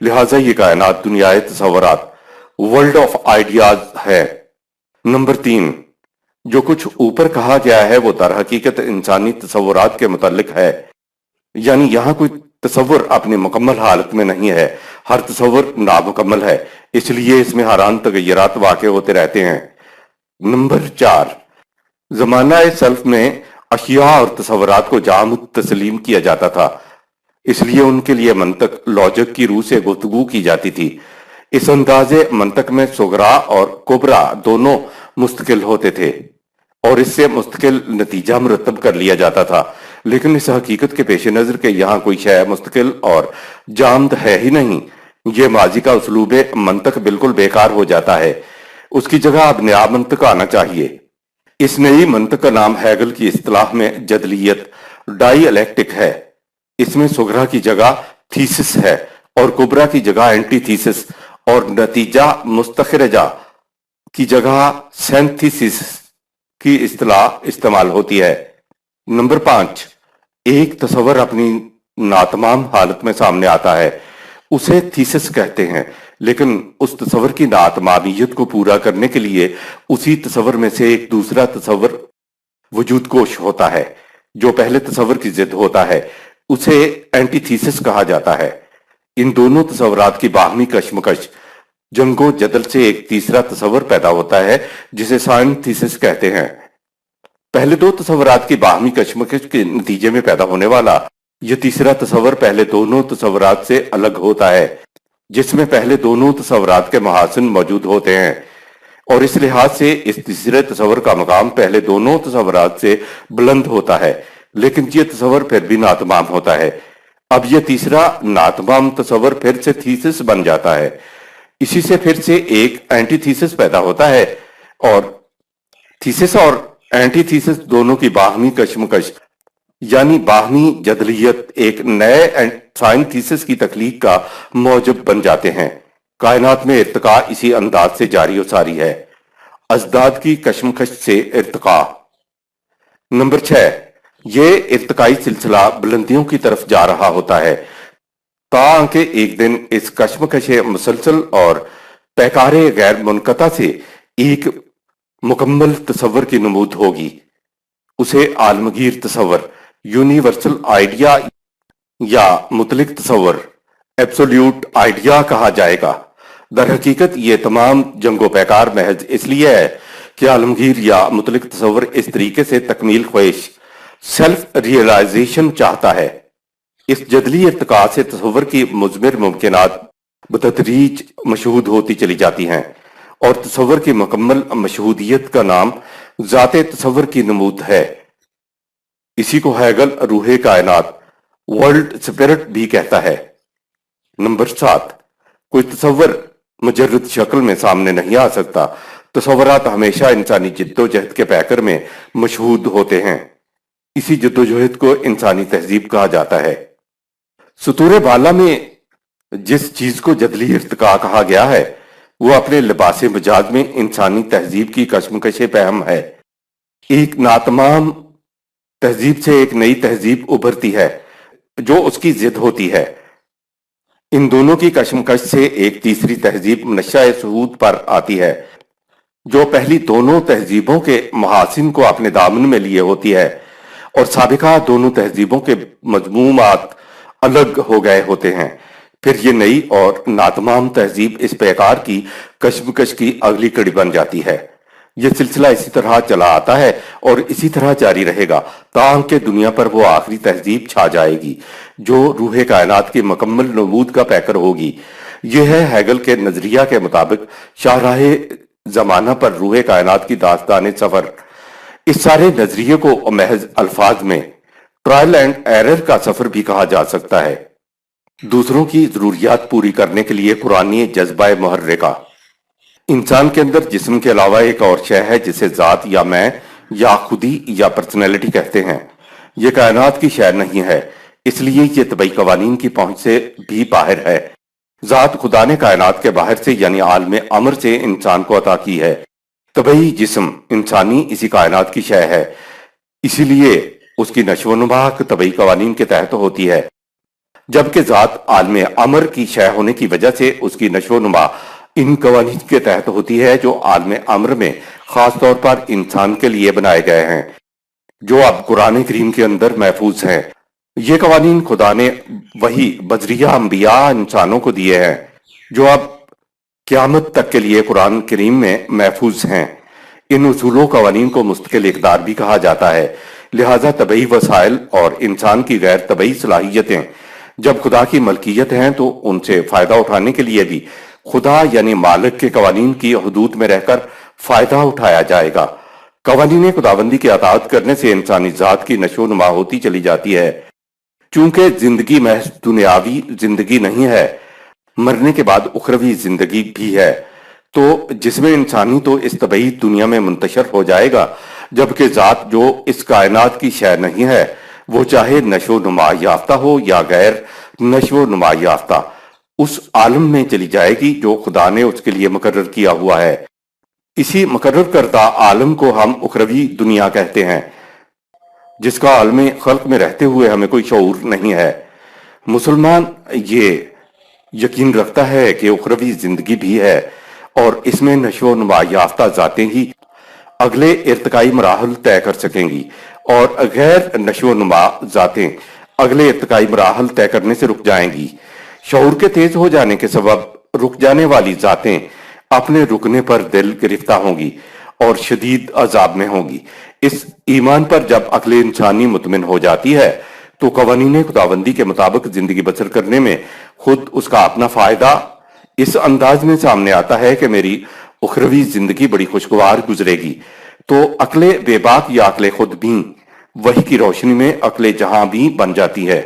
لہٰذا یہ کائنات دنیا تصورات ورلڈ آف آئیڈیاز ہے۔ نمبر 3، جو کچھ اوپر کہا گیا ہے وہ در حقیقت انسانی تصورات کے متعلق ہے، یعنی یہاں کوئی تصور اپنی مکمل حالت میں نہیں ہے، ہر تصور نامکمل ہے، اس لیے اس میں حیران تغیرات واقع ہوتے رہتے ہیں۔ نمبر 4، زمانہ سلف میں اشیاء اور تصورات کو جامد تسلیم کیا جاتا تھا، اس لیے ان کے لیے منطق لاجک کی روح سے گفتگو کی جاتی تھی۔ اس انداز منطق میں صغرا اور کبرا دونوں مستقل ہوتے تھے اور اس سے مستقل نتیجہ مرتب کر لیا جاتا تھا، لیکن اس حقیقت کے پیش نظر کہ یہاں کوئی شے مستقل اور جامد ہے ہی نہیں، یہ ماضی کا اسلوب منطق بالکل بیکار ہو جاتا ہے، اس کی جگہ اب نیا منطق آنا چاہیے۔ اس نئی منطق کا نام ہیگل کی اصطلاح میں جدلیت ڈائی الیکٹک ہے۔ اس میں صغرا کی جگہ تھیسس ہے اور کبرا کی جگہ اینٹی تھیسس اور نتیجہ مستخرجہ کی جگہ سینتھیسس کی اصطلاح استعمال ہوتی ہے۔ نمبر 5، ایک تصور اپنی ناتمام حالت میں سامنے آتا ہے، اسے تھیسس کہتے ہیں، لیکن اس تصور کی ناتمامیت کو پورا کرنے کے لیے اسی تصور میں سے ایک دوسرا تصور وجود کوش ہوتا ہے جو پہلے تصور کی ضد ہوتا ہے، اسے اینٹی تھیسس کہا جاتا ہے۔ ان دونوں تصورات کی باہمی کشمکش جنگ و جدل سے ایک تیسرا تصور پیدا ہوتا ہے جسے سائنتھیسس کہتے ہیں۔ پہلے دو تصورات کی باہمی کشمکش کے نتیجے میں پیدا ہونے والا یہ تیسرا تصور پہلے دونوں تصورات سے الگ ہوتا ہے، جس میں پہلے دونوں تصورات کے محاسن موجود ہوتے ہیں، اور اس لحاظ سے اس تیسرے تصور کا مقام پہلے دونوں تصورات سے بلند ہوتا ہے، لیکن یہ تصور پھر بھی ناتمام ہوتا ہے۔ اب یہ تیسرا ناتمام تصور پھر سے تھیسس بن جاتا ہے، اسی سے پھر سے ایک اینٹی تھیسس پیدا ہوتا ہے، اور تھیسس اور اینٹی تھیسس دونوں کی باہمی کشمکش یعنی باہمی جدلیت ایک نئے سائنتھیسس کی تخلیق کا موجب بن جاتے ہیں۔ کائنات میں ارتقاء اسی انداز سے جاری و ساری ہے، ازداد کی کشمکش سے ارتقاء۔ نمبر 6، یہ ارتقائی سلسلہ بلندیوں کی طرف جا رہا ہوتا ہے تاکہ ایک دن اس کشمکش مسلسل اور پیکار غیر منقطع سے ایک مکمل تصور کی نمود ہوگی، اسے عالمگیر تصور یونیورسل آئیڈیا یا مطلق تصور ایبسولوٹ آئیڈیا کہا جائے گا۔ در حقیقت یہ تمام جنگ و پیکار محض اس لیے ہے کہ عالمگیر یا مطلق تصور اس طریقے سے تکمیل خواہش سیلف ریئلائزیشن چاہتا ہے۔ اس جدلی ارتقاء سے تصور کی مضمر ممکنات بتدریج مشہود ہوتی چلی جاتی ہیں، اور تصور کی مکمل مشہودیت کا نام ذات تصور کی نمود ہے۔ اسی کو ہیگل روح کائنات ورلڈ سپرٹ بھی کہتا ہے۔ نمبر 7، کوئی تصور مجرد شکل میں سامنے نہیں آ سکتا، تصورات ہمیشہ انسانی جد و جہد کے پیکر میں مشہود ہوتے ہیں، اسی جد و جہد کو انسانی تہذیب کہا جاتا ہے۔ سطور بالا میں جس چیز کو جدلی ارتقاء کہا گیا ہے وہ اپنے لباس مجاز میں انسانی تہذیب کی کشمکش پہم ہے۔ ایک ناتمام تہذیب سے ایک نئی تہذیب ابھرتی ہے جو اس کی ضد ہوتی ہے، ان دونوں کی کشمکش سے ایک تیسری تہذیب منشأ صعود پر آتی ہے جو پہلی دونوں تہذیبوں کے محاسن کو اپنے دامن میں لیے ہوتی ہے، اور سابقہ دونوں تہذیبوں کے مضمومات الگ ہو گئے ہوتے ہیں۔ پھر یہ نئی اور ناتمام تہذیب اس پیکار کی کشمکش کی اگلی کڑی بن جاتی ہے۔ یہ سلسلہ اسی طرح چلا آتا ہے اور اسی طرح جاری رہے گا تاکہ دنیا پر وہ آخری تہذیب چھا جائے گی جو روح کائنات کی مکمل نمود کا پیکر ہوگی۔ یہ ہے ہیگل کے نظریہ کے مطابق شاہراہ زمانہ پر روح کائنات کی داستان سفر۔ اس سارے نظریے کو محض الفاظ میں ٹرائل اینڈ ایرر کا سفر بھی کہا جا سکتا ہے، دوسروں کی ضروریات پوری کرنے کے لیے قرآنی جذبہ محرکہ۔ انسان کے اندر جسم کے علاوہ ایک اور شے ہے جسے ذات یا میں یا خودی یا پرسنالٹی کہتے ہیں۔ یہ کائنات کی شے نہیں ہے، اس لیے یہ طبعی قوانین کی پہنچ سے بھی باہر ہے۔ ذات خدا نے کائنات کے باہر سے یعنی عالم امر سے انسان کو عطا کی ہے۔ طبعی جسم انسانی اسی کائنات کی شے ہے، اسی لیے اس کی نشو و نما طبعی قوانین کے تحت ہوتی ہے۔ جبکہ ذات عالم امر کی شے ہونے کی وجہ سے اس کی نشو و نما ان قوانین کے تحت ہوتی ہے جو عالم امر میں خاص طور پر انسان کے لیے بنائے گئے ہیں، جو اب قرآن کریم کے اندر محفوظ ہیں۔ یہ قوانین خدا نے وہی بذریعہ انبیاء انسانوں کو دیے ہیں، جو اب قیامت تک کے لیے قرآن کریم میں محفوظ ہیں۔ ان اصول و قوانین کو مستقل اقدار بھی کہا جاتا ہے، لہذا طبعی وسائل اور انسان کی غیر طبعی صلاحیتیں جب خدا کی ملکیت ہیں تو ان سے فائدہ اٹھانے کے لیے بھی خدا یعنی مالک کے قوانین کی حدود میں رہ کر فائدہ اٹھایا جائے گا۔ قوانین خداوندی کی اطاعت کرنے سے انسانی ذات کی نشو و نما ہوتی چلی جاتی ہے۔ چونکہ زندگی محض دنیاوی زندگی نہیں ہے، مرنے کے بعد اخروی زندگی بھی ہے، تو جسم انسانی تو اس طبعی دنیا میں منتشر ہو جائے گا، جبکہ ذات جو اس کائنات کی شے نہیں ہے وہ چاہے نشو و نما یافتہ ہو یا غیر نشو و نما یافتہ، اس عالم میں چلی جائے گی جو خدا نے اس کے لیے مقرر کیا ہوا ہے۔ اسی مقرر کردہ عالم کو ہم اخروی دنیا کہتے ہیں، جس کا عالم خلق میں رہتے ہوئے ہمیں کوئی شعور نہیں ہے۔ مسلمان یہ یقین رکھتا ہے کہ اخروی زندگی بھی ہے اور اس میں نشو و نما یافتہ ذاتیں ہی اگلے ارتقائی مراحل طے کر سکیں گی، اور غیر نشو و نما ذاتیں اگلے ارتقائی مراحل طے کرنے سے رک جائیں گی۔ شعور کے تیز ہو جانے کے سبب رک جانے والی ذاتیں اپنے رکنے پر دل گرفتہ ہوں گی اور شدید عذاب میں ہوں گی۔ اس ایمان پر جب عقل انسانی مطمئن ہو جاتی ہے تو قوانین خداوندی کے مطابق زندگی بسر کرنے میں خود اس کا اپنا فائدہ اس انداز میں سامنے آتا ہے کہ میری اخروی زندگی بڑی خوشگوار گزرے گی، تو عقل بے باک یا عقل خود بھی وحی کی روشنی میں عقل جہاں بھی بن جاتی ہے۔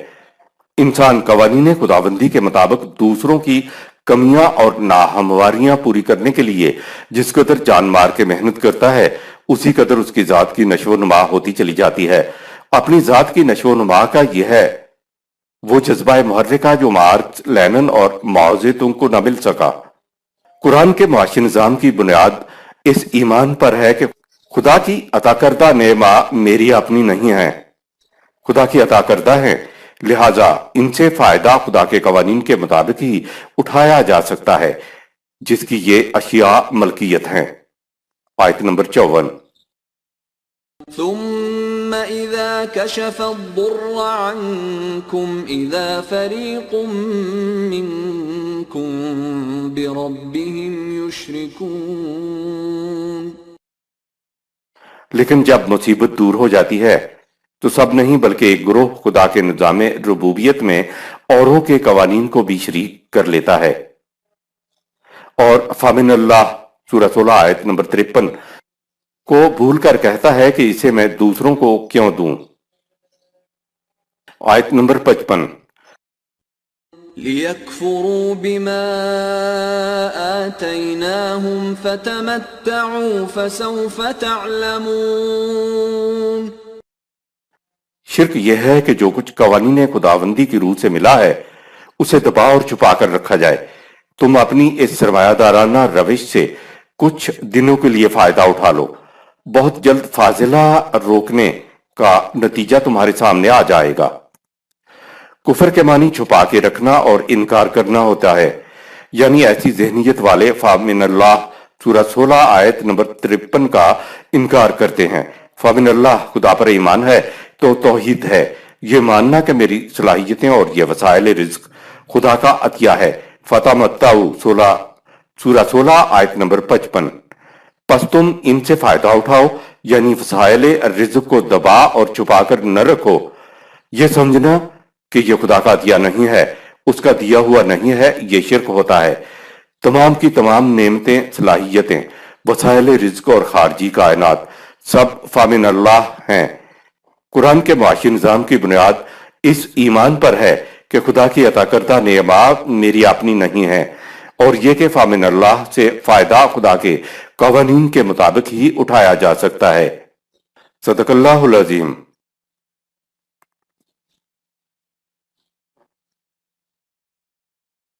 انسان قوانین خداوندی کے مطابق دوسروں کی کمیاں اور ناہمواریاں پوری کرنے کے لیے جس قدر جان مار کے محنت کرتا ہے، اسی قدر اس کی ذات کی نشو و نما ہوتی چلی جاتی ہے۔ اپنی ذات کی نشو و نما کا یہ ہے وہ جذبہ محرکہ جو مارکس، لینن اور ماؤ زیتونگ کو نہ مل سکا۔ قرآن کے معاشی نظام کی بنیاد اس ایمان پر ہے کہ خدا کی عطا کردہ نعمہ میری اپنی نہیں ہے، خدا کی عطا کردہ ہیں، لہٰذا ان سے فائدہ خدا کے قوانین کے مطابق ہی اٹھایا جا سکتا ہے جس کی یہ اشیاء ملکیت ہیں۔ آیت نمبر 54۔ ثم إذا كشف الضر عنكم إذا فريق منكم بربهم يشركون۔ لیکن جب مصیبت دور ہو جاتی ہے تو سب نہیں بلکہ ایک گروہ خدا کے نظام ربوبیت میں اوروں کے قوانین کو بھی شریک کر لیتا ہے۔ اور فامن اللہ سورہ 16 آیت نمبر 53 کو بھول کر کہتا ہے کہ اسے میں دوسروں کو کیوں دوں۔ آیت نمبر 55۔ لِيَكْفُرُوا بِمَا آتَيْنَاهُمْ فَتَمَتَّعُوا فَسَوْفَ تَعْلَمُونَ۔ شرک یہ ہے کہ جو کچھ قوانین خداوندی کی روح سے ملا ہے اسے دبا اور چھپا کر رکھا جائے۔ تم اپنی اس سرمایہ دارانہ روش سے کچھ دنوں کے لیے فائدہ اٹھا لو، بہت جلد فاضلہ روکنے کا نتیجہ تمہارے سامنے آ جائے گا۔ کفر کے معنی چھپا کے رکھنا اور انکار کرنا ہوتا ہے، یعنی ایسی ذہنیت والے فامن اللہ سورہ 16 آیت نمبر 53 کا انکار کرتے ہیں۔ فامن اللہ خدا پر ایمان ہے تو توحید ہے، یہ ماننا کہ میری صلاحیتیں اور یہ وسائل رزق خدا کا عطیہ ہے۔ فتمتعوا سورہ 16 آیت نمبر 55۔ پس تم ان سے فائدہ اٹھاؤ، یعنی وسائل رزق کو دبا اور چھپا کر نہ رکھو۔ یہ سمجھنا کہ یہ خدا کا عطیہ نہیں ہے، اس کا دیا ہوا نہیں ہے، یہ شرک ہوتا ہے۔ تمام کی تمام نعمتیں، صلاحیتیں، وسائل رزق اور خارجی کائنات سب فامن اللہ ہیں۔ قرآن کے معاشی نظام کی بنیاد اس ایمان پر ہے کہ خدا کی عطا کردہ نعمات میری اپنی نہیں ہیں، اور یہ کہ فامن اللہ سے فائدہ خدا کے قوانین کے مطابق ہی اٹھایا جا سکتا ہے۔ صدق اللہ العظیم۔